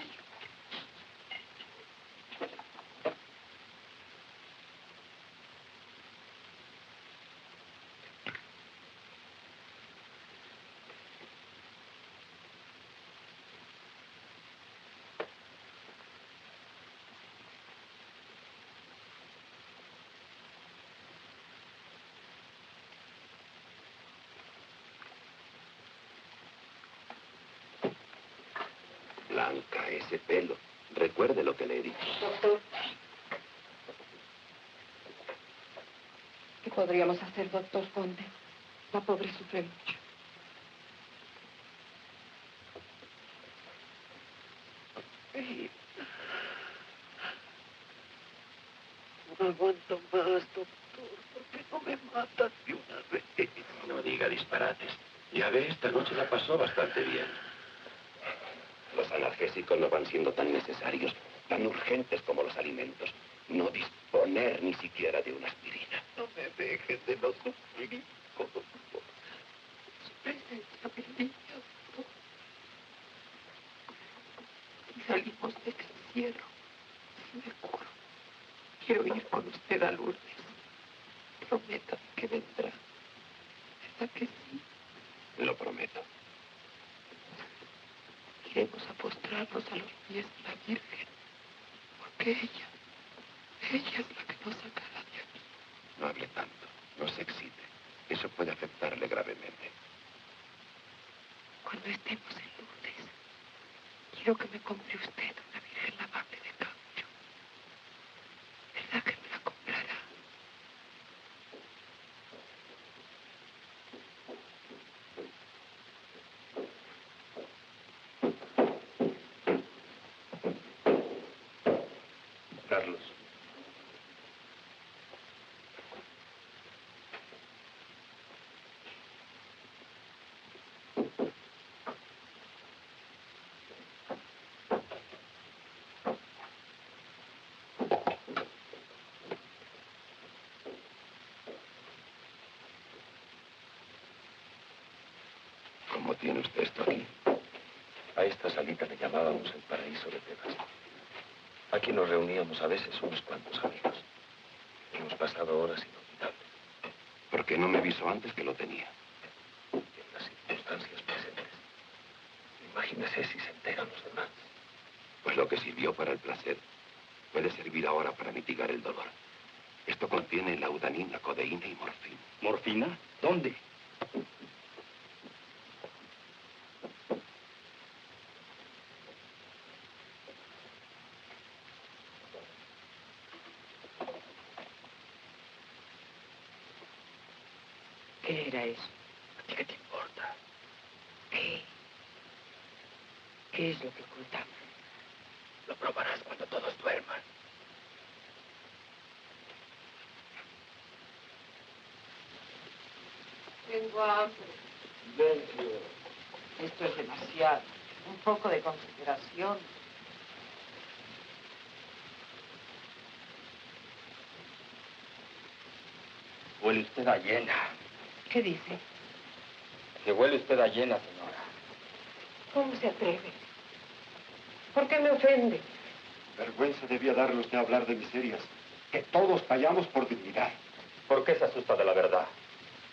Blanca, ese pelo. Recuerde lo que le he dicho. Doctor, ¿qué podríamos hacer, doctor Conde? La pobre sufre mucho. No aguanto más, doctor. ¿Por qué no me matan de una vez? No diga disparates. Ya ve, esta noche la pasó bastante bien. Los analgésicos no van siendo tan necesarios, tan urgentes como los alimentos. No disponer ni siquiera de una aspirina. No me dejen de los sufrir, doctor. Su presencia me alivia, doctor. Y salimos del encierro. Si me curo, quiero ir con usted a Lourdes. Prométame que vendrá. ¿Verdad que sí? Lo prometo. Iremos a postrarnos a los pies de la Virgen, porque ella es la que nos sacará de aquí. No hable tanto. No se excite. Eso puede afectarle gravemente. Cuando estemos en Lourdes, quiero que me compre usted una Virgen lavable de cambio. ¿Verdad que me la comprará? Carlos. ¿Cómo tiene usted esto aquí? A esta salita le llamábamos el paraíso de Tebas. Aquí nos reuníamos a veces unos cuantos amigos. Hemos pasado horas inolvidables. ¿Por qué no me avisó antes que lo tenía? En las circunstancias presentes. Imagínese si se enteran los demás. Pues lo que sirvió para el placer puede servir ahora para mitigar el dolor. Esto contiene laudanina, codeína y morfina. ¿Morfina? ¿Dónde? ¿Qué era eso? ¿A ti qué te importa? ¿Qué? ¿Qué es lo que ocultamos? Lo probarás cuando todos duerman. Tengo hambre. Silencio. Esto es demasiado. Un poco de consideración. Huele usted a hiena. ¿Qué dice? Que huele usted a hiena, señora. ¿Cómo se atreve? ¿Por qué me ofende? Vergüenza debía darle usted a hablar de miserias. Que todos callamos por dignidad. ¿Por qué se asusta de la verdad?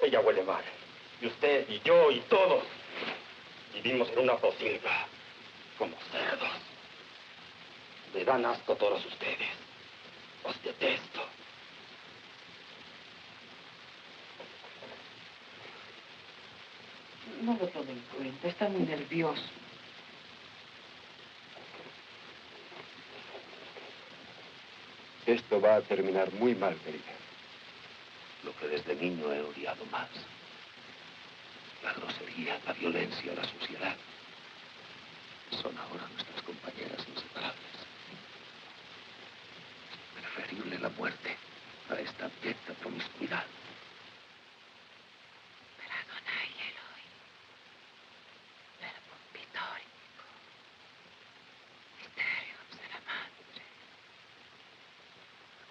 Ella huele mal. Y usted, y yo, y todos. Vivimos en una posilga. Como cerdos. Me dan asco todos ustedes. Os detesto. No lo tome en cuenta. Está muy nervioso. Esto va a terminar muy mal, querida. Lo que desde niño he odiado más. La grosería, la violencia, la suciedad. Son ahora nuestras compañeras inseparables. Es preferible la muerte a esta abyecta promiscuidad.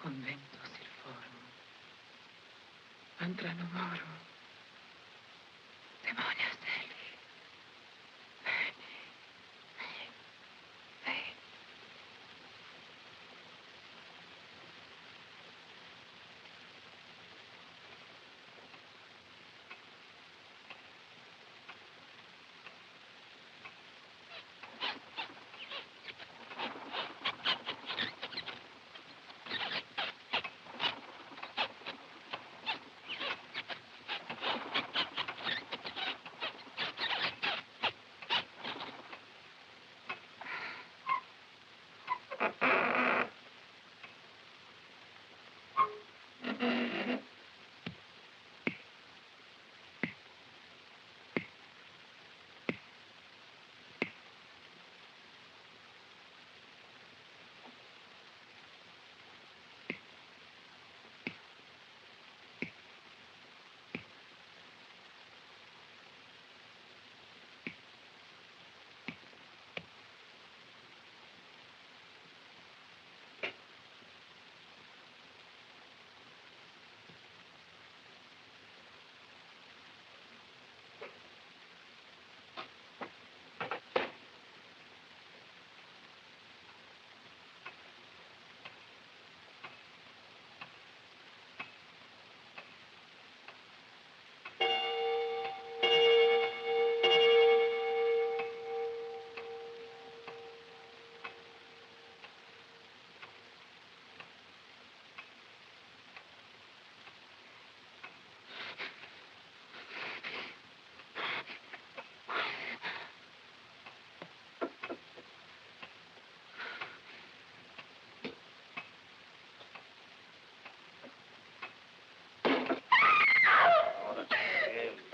Conventus il forum. Antra numorum. Demonias Deli. Veni. Veni.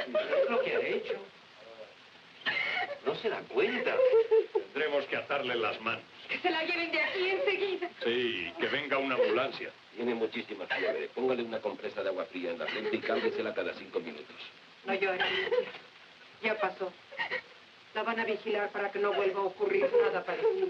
¿Qué es lo que ha hecho? No se da cuenta. Tendremos que atarle las manos. ¿Qué se la lleven de aquí enseguida. Sí, que venga una ambulancia. Tiene muchísima fiebre. Póngale una compresa de agua fría en la frente y cámbiesela cada 5 minutos. No llores, Alicia. Ya pasó. La van a vigilar para que no vuelva a ocurrir nada parecido.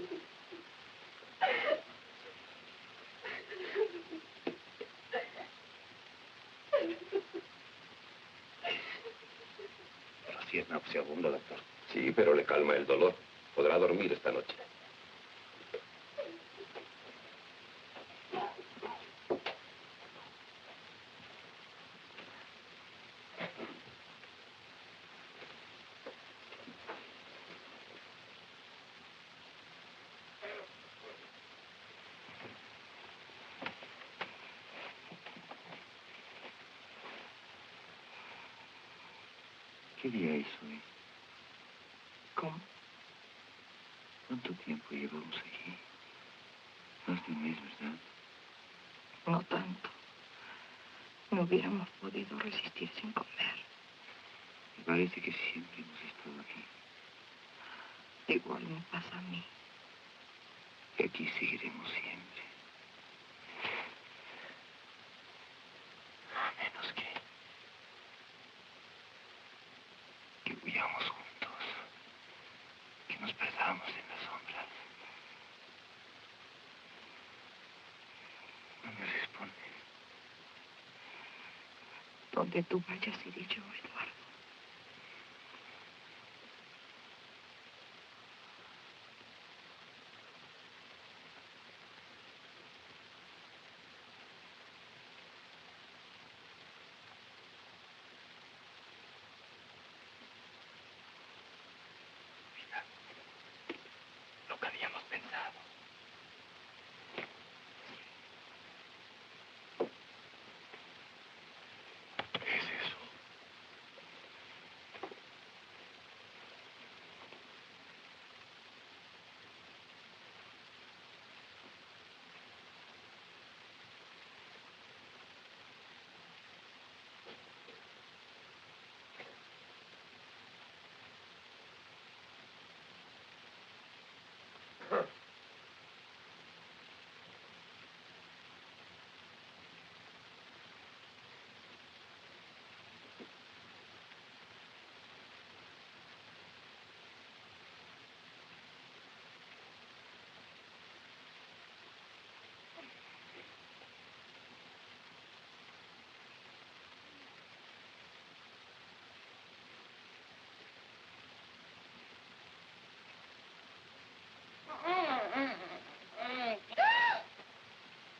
Pero sí es nauseabundo, doctor. Sí, pero le calma el dolor. Podrá dormir esta noche. ¿Qué día es hoy? ¿Cómo? ¿Cuánto tiempo llevamos aquí? Más de un mes, ¿verdad? No tanto. No hubiéramos podido resistir sin comer. Me parece que siempre hemos estado aquí. Igual me pasa a mí. Y aquí seguiremos siempre. A menos que huyamos juntos. Que nos perdamos en las sombras. No me responde. Donde tú vayas iré yo, Eduardo. Lo que habíamos pensado. ¿Qué es eso?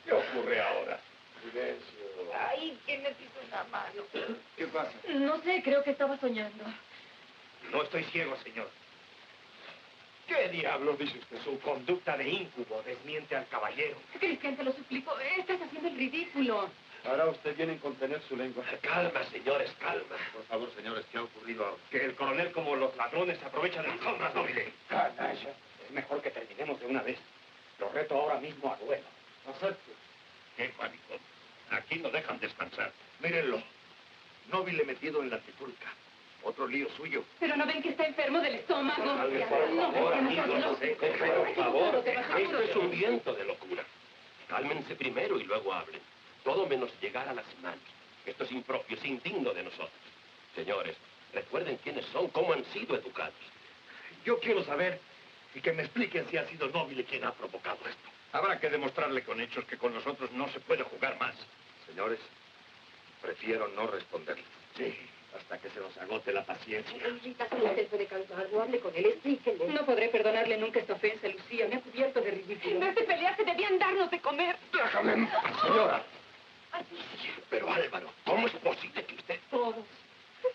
¿Qué ocurre ahora? Silencio. Ay, ¿quién me pisó la mano? ¿Qué pasa? No sé, creo que estaba soñando. No estoy ciego, señor. ¿Qué diablos dice usted? Su conducta de íncubo desmiente al caballero. Cristian, te lo suplico, estás haciendo el ridículo. Hará usted bien en contener su lengua. Calma, señores, calma. Por favor, señores, ¿qué ha ocurrido ahora? Que el coronel, como los ladrones, se aprovecha de las sombras, no mire. Canalla. Es mejor que terminemos de una vez. Lo reto ahora mismo a duelo. Acepto. Qué maricón. Aquí no dejan descansar. Mírenlo. Nóbile metido en la trifulca. Otro lío suyo. Pero no ven que está enfermo del estómago. Por favor, amigos, por favor. Esto es un viento de locura. Cálmense primero y luego hablen. Todo menos llegar a las manos. Esto es impropio, es indigno de nosotros. Señores, recuerden quiénes son, cómo han sido educados. Yo quiero saber y que me expliquen si ha sido Nóbile quien ha provocado esto. Habrá que demostrarle con hechos que con nosotros no se puede jugar más. Señores, prefiero no responderle. Sí, hasta que se nos agote la paciencia. Rita, si usted puede calmar, no hable con él, explíquele. No podré perdonarle nunca esta ofensa, Lucía. Me ha cubierto de ridículo. En vez de pelearse, debían darnos de comer. Déjame en paz, señora. Pero Álvaro, ¿cómo es posible que usted... Todos,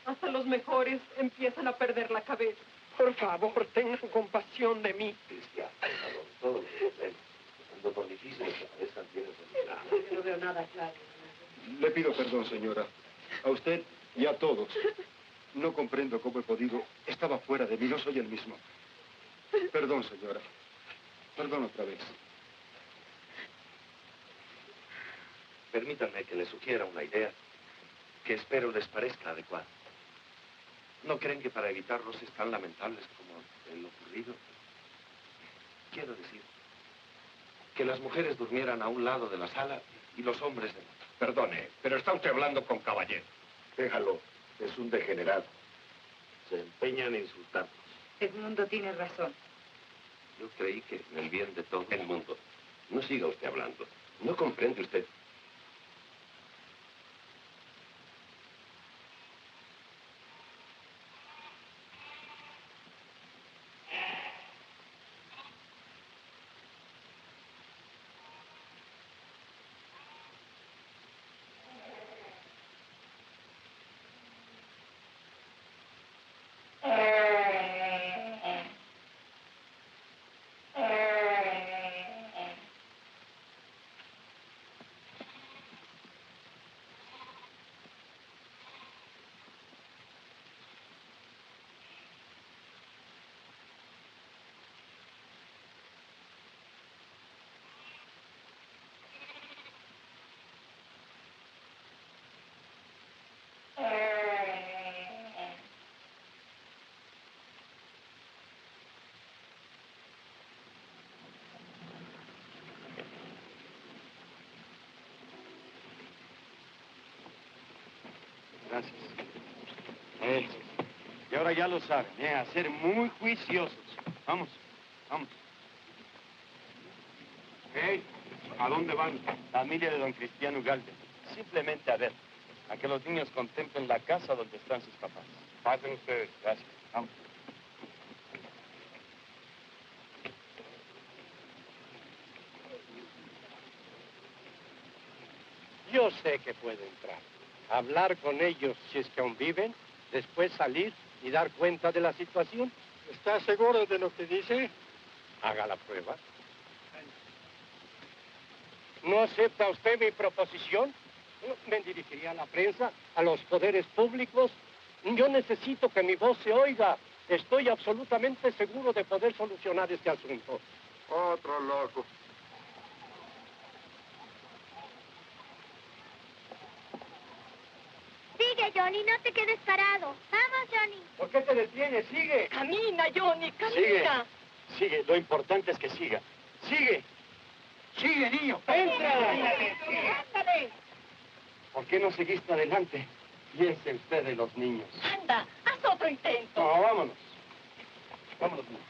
hasta los mejores, empiezan a perder la cabeza. Por favor, tengan compasión de mí. Cristian, Álvaro, todo lo que ven, pasando por difíciles que parezcan, tienen solución. Yo no veo nada claro. Le pido perdón, señora. A usted y a todos. No comprendo cómo he podido. Estaba fuera de mí, no soy el mismo. Perdón, señora. Perdón otra vez. Permítanme que les sugiera una idea que espero les parezca adecuada. ¿No creen que para evitar roces tan lamentables como el ocurrido? Quiero decir, que las mujeres durmieran a un lado de la sala y los hombres del otro. Perdone, pero está usted hablando con caballero. Déjalo, es un degenerado. Se empeña en insultarnos. Edmundo tiene razón. Yo creí que en el bien de todo el mundo. No siga usted hablando. No comprende usted. Gracias. Y ahora ya lo saben, a ser muy juiciosos. Vamos, vamos. ¿A dónde van? Familia de don Cristiano Ugalde. Simplemente a ver, a que los niños contemplen la casa donde están sus papás. Pasen ustedes. Gracias. Vamos. Yo sé que puedo entrar, hablar con ellos si es que aún viven, después salir y dar cuenta de la situación. ¿Está seguro de lo que dice? Haga la prueba. ¿No acepta usted mi proposición? Me dirigiría a la prensa, a los poderes públicos. Yo necesito que mi voz se oiga. Estoy absolutamente seguro de poder solucionar este asunto. Otro loco. Sigue, Johnny, no te quedes parado. Vamos, Johnny. ¿Por qué te detienes? Sigue. Camina, Johnny, camina. Sigue. Sigue. Lo importante es que siga. Sigue. Sigue, niño. ¡Entra! Ándale. ¿Por qué no seguiste adelante? Piense usted de los niños. Anda, haz otro intento. No, vámonos. Vámonos, niños.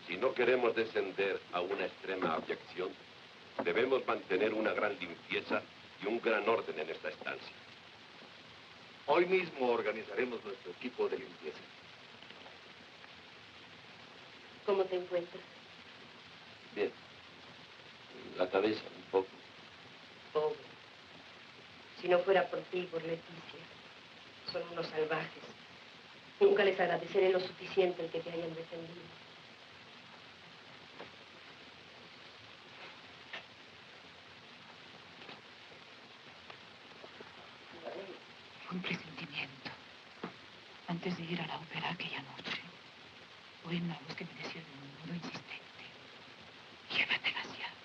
Si no queremos descender a una extrema abyección, debemos mantener una gran limpieza y un gran orden en esta estancia. Hoy mismo organizaremos nuestro equipo de limpieza. ¿Cómo te encuentras? Bien. La cabeza un poco. Pobre. Si no fuera por ti y por Leticia, son unos salvajes. Nunca les agradeceré lo suficiente el que te hayan defendido. Un presentimiento. Antes de ir a la ópera aquella noche, oí una voz que me decía de un modo insistente: llévate las llaves,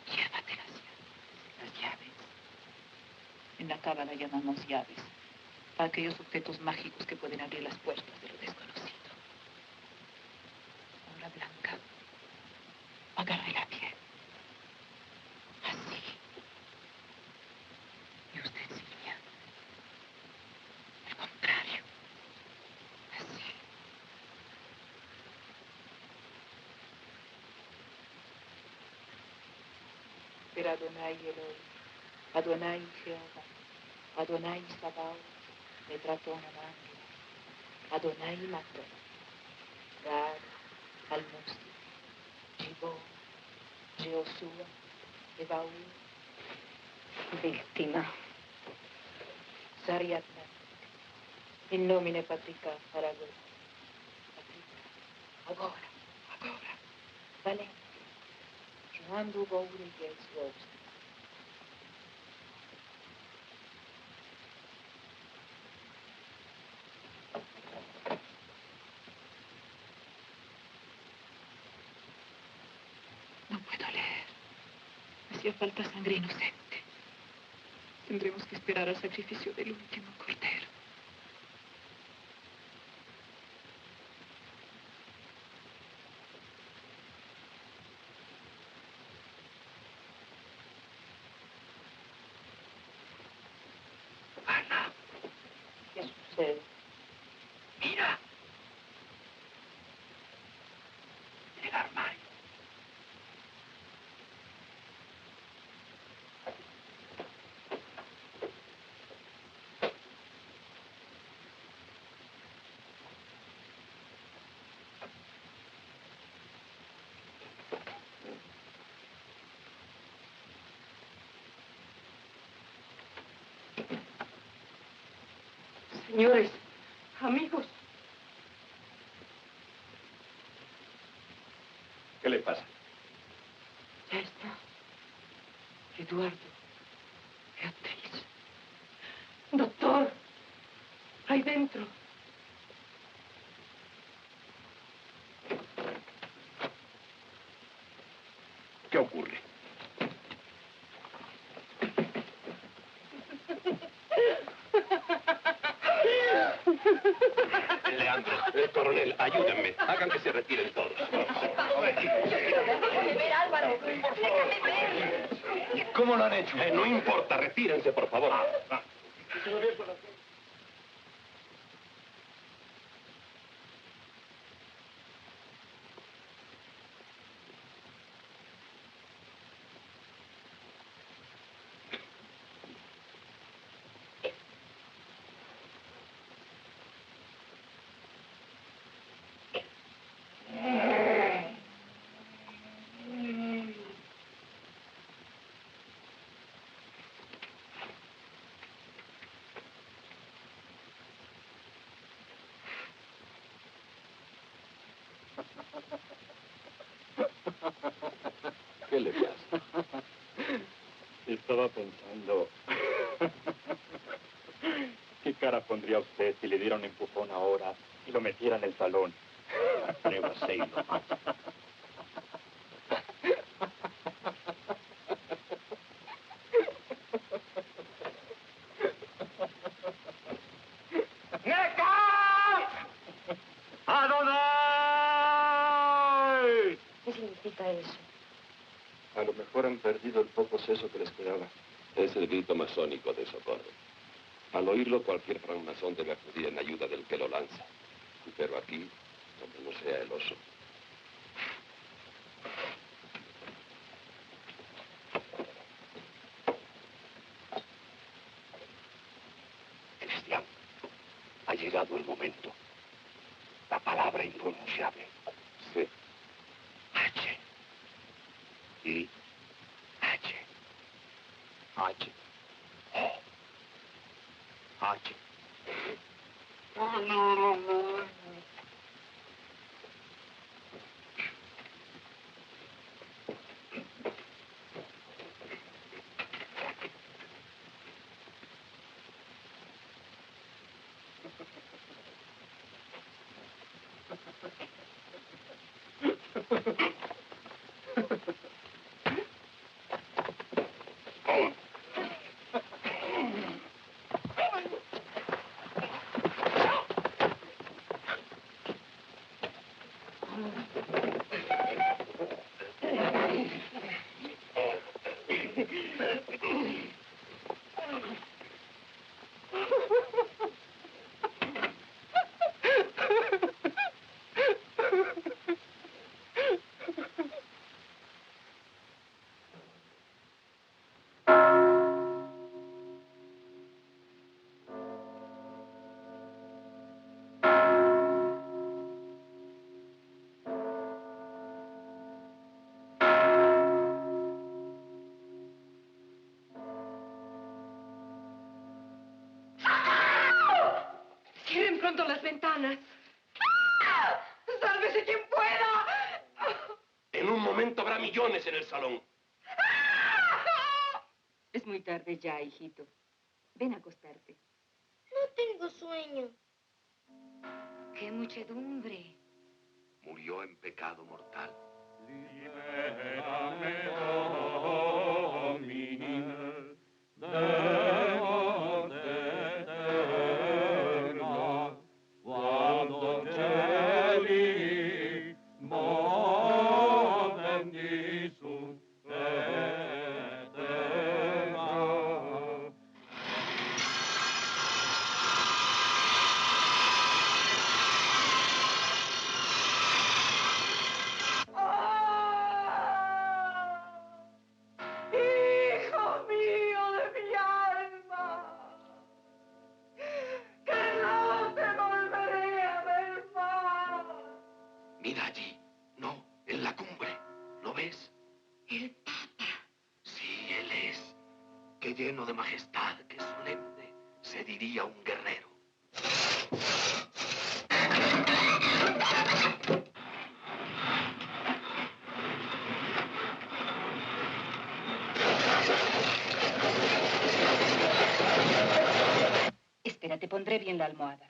llévate las llaves. Las llaves. En la cábala llamamos llaves a aquellos objetos mágicos que pueden abrir las puertas de lo desconocido. Ahora, Blanca, agárrela bien. Así. Y usted, Silvia, al contrario. Así. Pero Adonai Eloi, Adonai Jehová, Adonai Sabaoth, Metraton Amangela, Adonai Maton, Gad, Almusi, Gibon, Jehoshua, Ebaú, Víctima, Sariatna, in nomine Patrica Paragon, Patrica, agora, valente, Joando Rodrigues Rose. No puedo leer. Hacía falta sangre inocente. Tendremos que esperar al sacrificio del último cordero. Ana, ¿Qué sucede? mira. El armario. Señores, amigos, ¿Qué le pasa? ya está. Eduardo, Beatriz. Doctor, ahí dentro. ¿Qué ocurre? Leandro, coronel, ayúdenme. Hagan que se retiren todos. Déjame ver, Álvaro. Déjame ver. ¿Cómo lo han hecho? No importa, retírense, por favor. ¿Qué le pasa? Estaba pensando... ¿Qué cara pondría usted si le diera un empujón ahora y lo metiera en el salón? Atrévase y lo hace. ¡Adonai! ¿Qué significa eso? A lo mejor han perdido el poco seso que les quedaba. Es el grito masónico de socorro. Al oírlo, cualquier francmasón debe acudir en ayuda del que lo lanza. Pero aquí, donde no sea el oso. Cristian, ha llegado el momento. La palabra impronunciable. Sí. H. I. H. H. O. H. contra las ventanas. ¡Ah! ¡Sálvese quien pueda! En un momento habrá millones en el salón. Es muy tarde ya, hijito. Ven a acostarte. No tengo sueño. ¡Qué muchedumbre! Murió en pecado mortal. ¡Hijo mío de mi alma! ¡Que no te volveré a ver más! Mira allí. No, en la cumbre. ¿Lo ves? El Papa. Sí, él es. Qué lleno de majestad, qué solemne. Se diría un guerrero. Espera, te pondré bien la almohada.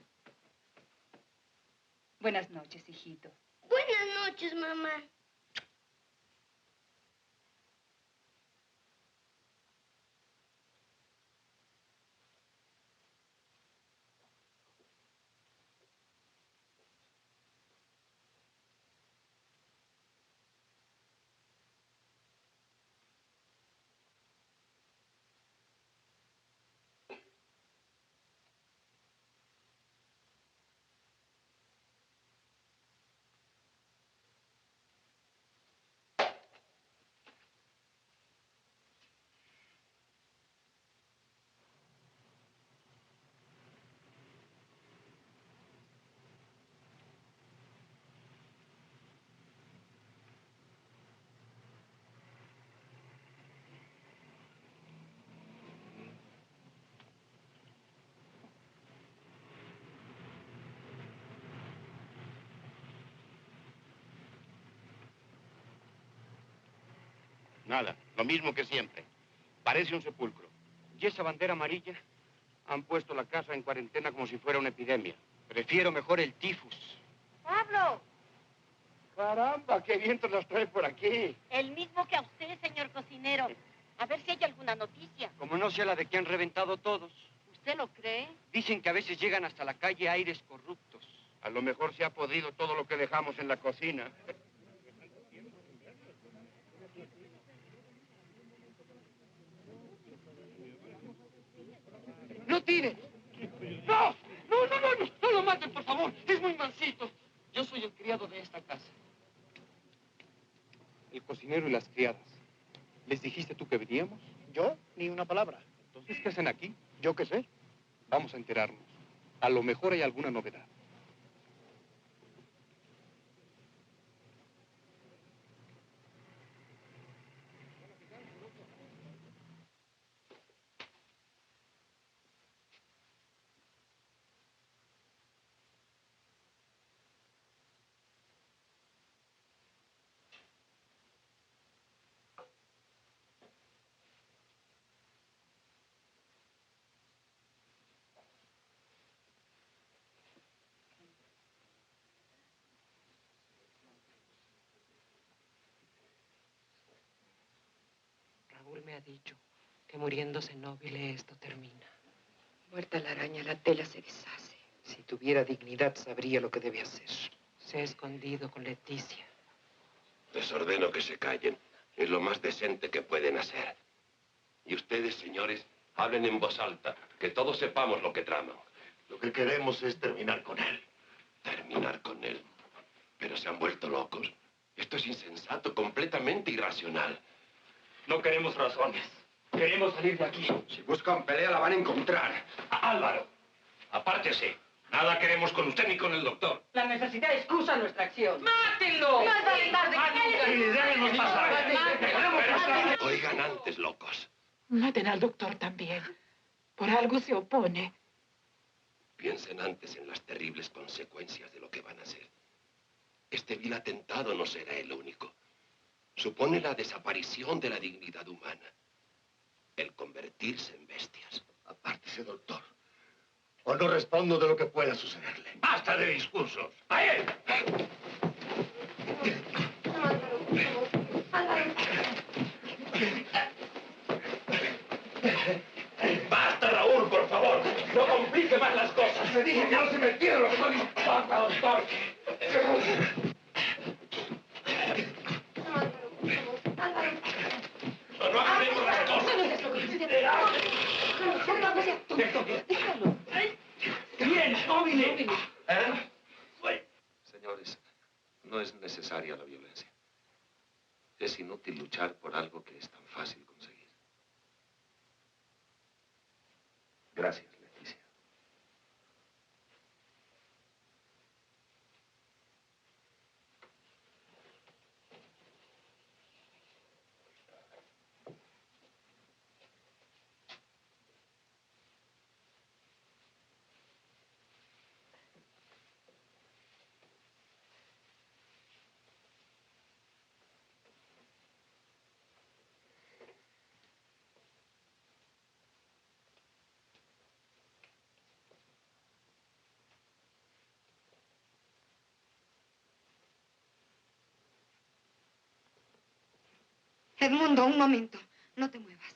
Buenas noches, hijito. Buenas noches, mamá. Nada, lo mismo que siempre. Parece un sepulcro. ¿Y esa bandera amarilla? Han puesto la casa en cuarentena como si fuera una epidemia. Prefiero mejor el tifus. ¡Pablo! Caramba, qué vientos nos trae por aquí. El mismo que a usted, señor cocinero. A ver si hay alguna noticia. Como no sea la de que han reventado todos. ¿Usted lo cree? Dicen que a veces llegan hasta la calle aires corruptos. A lo mejor se ha podido todo lo que dejamos en la cocina. ¡No tire! ¡No! ¡No lo maten, por favor! ¡Es muy mansito! Yo soy el criado de esta casa. El cocinero y las criadas. ¿Les dijiste tú que veníamos? ¿Yo? Ni una palabra. Entonces, ¿qué hacen aquí? ¿Yo qué sé? Vamos a enterarnos. A lo mejor hay alguna novedad. Raúl me ha dicho que muriéndose Nobile esto termina. Muerta la araña, la tela se deshace. Si tuviera dignidad, sabría lo que debe hacer. Se ha escondido con Leticia. Les ordeno que se callen. Es lo más decente que pueden hacer. Y ustedes, señores, hablen en voz alta, que todos sepamos lo que traman. Lo que queremos es terminar con él. Terminar con él. Pero se han vuelto locos. Esto es insensato, completamente irracional. No queremos razones. Queremos salir de aquí. Si buscan pelea, la van a encontrar. Álvaro, apártese. Nada queremos con usted ni con el doctor. La necesidad excusa nuestra acción. ¡Mátenlo! ¡Más vale tarde que déjenos pasar! Oigan antes, locos. Maten al doctor también. Por algo se opone. Piensen piensen antes en las terribles consecuencias de lo que van a hacer. Este vil atentado no será el único. Supone la desaparición de la dignidad humana. El convertirse en bestias. Apártese, doctor. O no respondo de lo que pueda sucederle. ¡Basta de discursos! ¡A él! ¡Basta, Raúl, por favor! ¡No complique más las cosas! Le dije que no se metiera los códigos. ¡Basta, doctor! No hagamos las cosas. Déjalo. ¡Bien, jóvenes! Señores, no es necesaria la violencia. Es inútil luchar por algo que es tan fácil conseguir. Gracias, Leticia. Edmundo, un momento. No te muevas.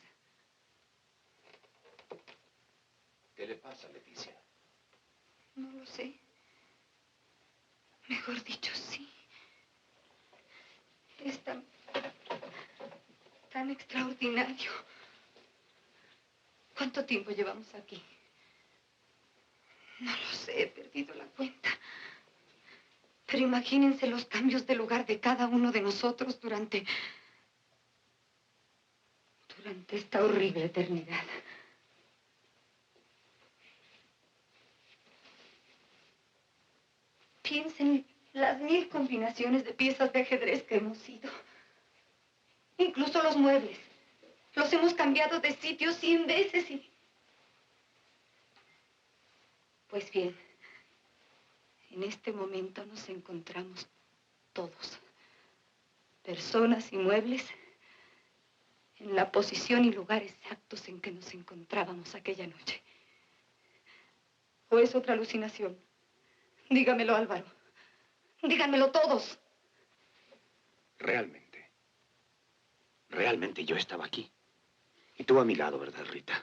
¿Qué le pasa, Leticia? No lo sé. Mejor dicho, sí. Es tan extraordinario. ¿Cuánto tiempo llevamos aquí? No lo sé, he perdido la cuenta. Pero imagínense los cambios de lugar de cada uno de nosotros durante esta horrible eternidad. Piensen las 1000 combinaciones de piezas de ajedrez que hemos ido. Incluso los muebles. Los hemos cambiado de sitio 100 veces y... Pues bien, en este momento nos encontramos todos, personas y muebles, en la posición y lugar exactos en que nos encontrábamos aquella noche. ¿O es otra alucinación? Dígamelo, Álvaro. Díganmelo todos. Realmente yo estaba aquí. Y tú a mi lado, ¿verdad, Rita?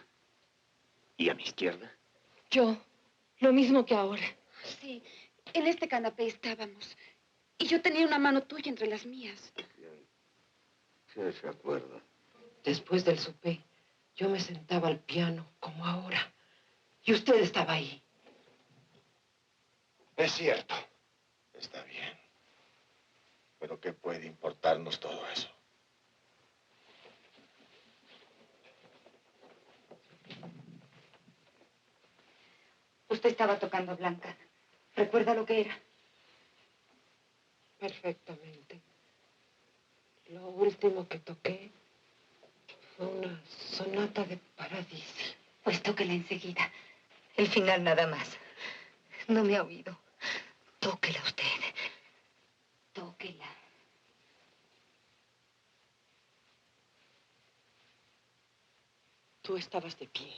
¿Y a mi izquierda? Yo, lo mismo que ahora. Sí, en este canapé estábamos. Y yo tenía una mano tuya entre las mías. Sí, se acuerda. Después del supé, yo me sentaba al piano, como ahora. Y usted estaba ahí. Es cierto. Está bien. Pero ¿qué puede importarnos todo eso? Usted estaba tocando a Blanca. ¿Recuerda lo que era? Perfectamente. Lo último que toqué fue una sonata de Paradisi. Pues tóquela enseguida. El final nada más. No me ha oído. Tóquela usted. Tóquela. Tú estabas de pie,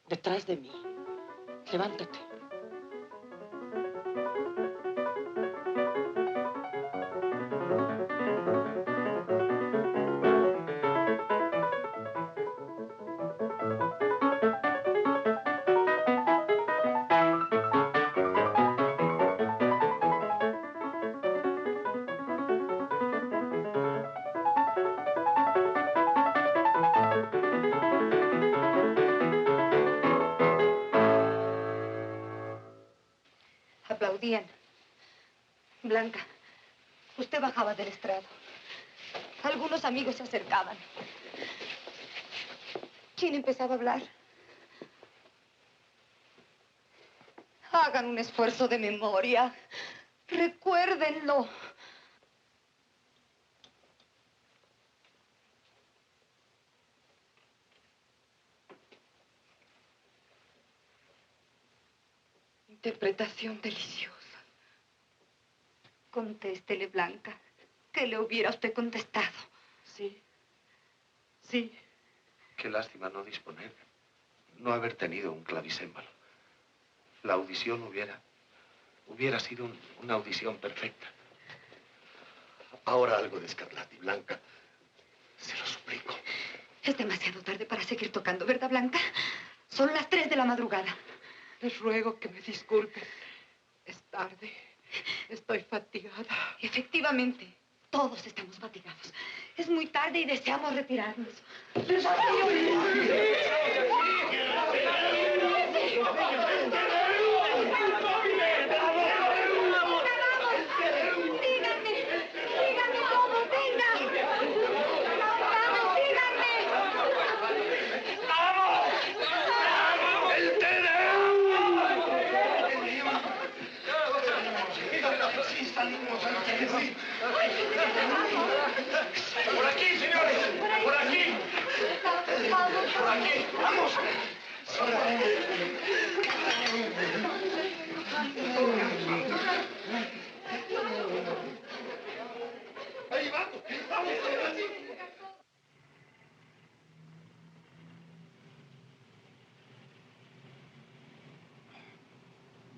detrás de mí. Levántate. Aplaudían. Blanca, usted bajaba del estrado. Algunos amigos se acercaban. ¿Quién empezaba a hablar? Hagan un esfuerzo de memoria. Recuérdenlo. Interpretación deliciosa. Contéstele, Blanca. ¿Qué le hubiera usted contestado? Sí. Sí. Qué lástima no disponer, no haber tenido un clavicémbalo. La audición hubiera sido una audición perfecta. Ahora algo de Scarlatti, Blanca. Se lo suplico. Es demasiado tarde para seguir tocando, ¿verdad, Blanca? Son las 3 de la madrugada. Les ruego que me disculpen. Es tarde. Estoy fatigada. Efectivamente, todos estamos fatigados. Es muy tarde y deseamos retirarnos. ¿Verdad, señores? Díganme cómo, venga. Vamos, díganme. ¡Vamos! ¡El Sí, salimos. Sí. ¡Por aquí, señores! ¡Por aquí! ¡Por aquí! ¡Vamos! Ahí vamos.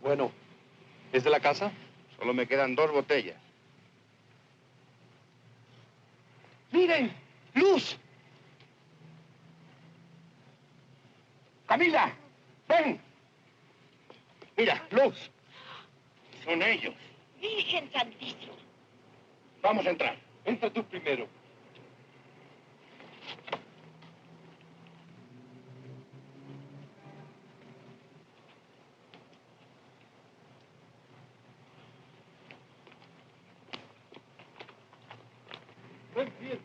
Bueno, ¿es de la casa? Solo me quedan 2 botellas. ¡Miren! ¡Luz! ¡Camila! ¡Ven! Mira, Luz. Son ellos. Virgen Santísima. Vamos a entrar. Entra tú primero. Ven, bien.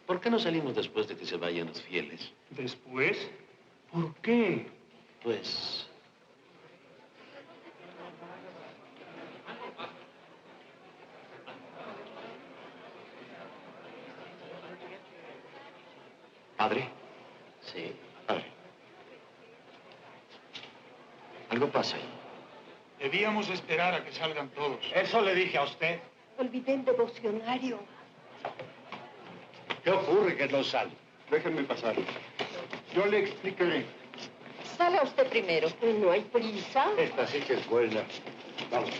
¿Por qué no salimos después de que se vayan los fieles? ¿Después? ¿Por qué? Pues... ¿Padre? Sí. Padre. Algo pasa ahí. Debíamos esperar a que salgan todos. Eso le dije a usted. Olvidé el devocionario. ¿Qué ocurre que no sale? Déjenme pasar. Yo le explicaré. Salga usted primero. No hay prisa. Esta sí que es buena. Vamos.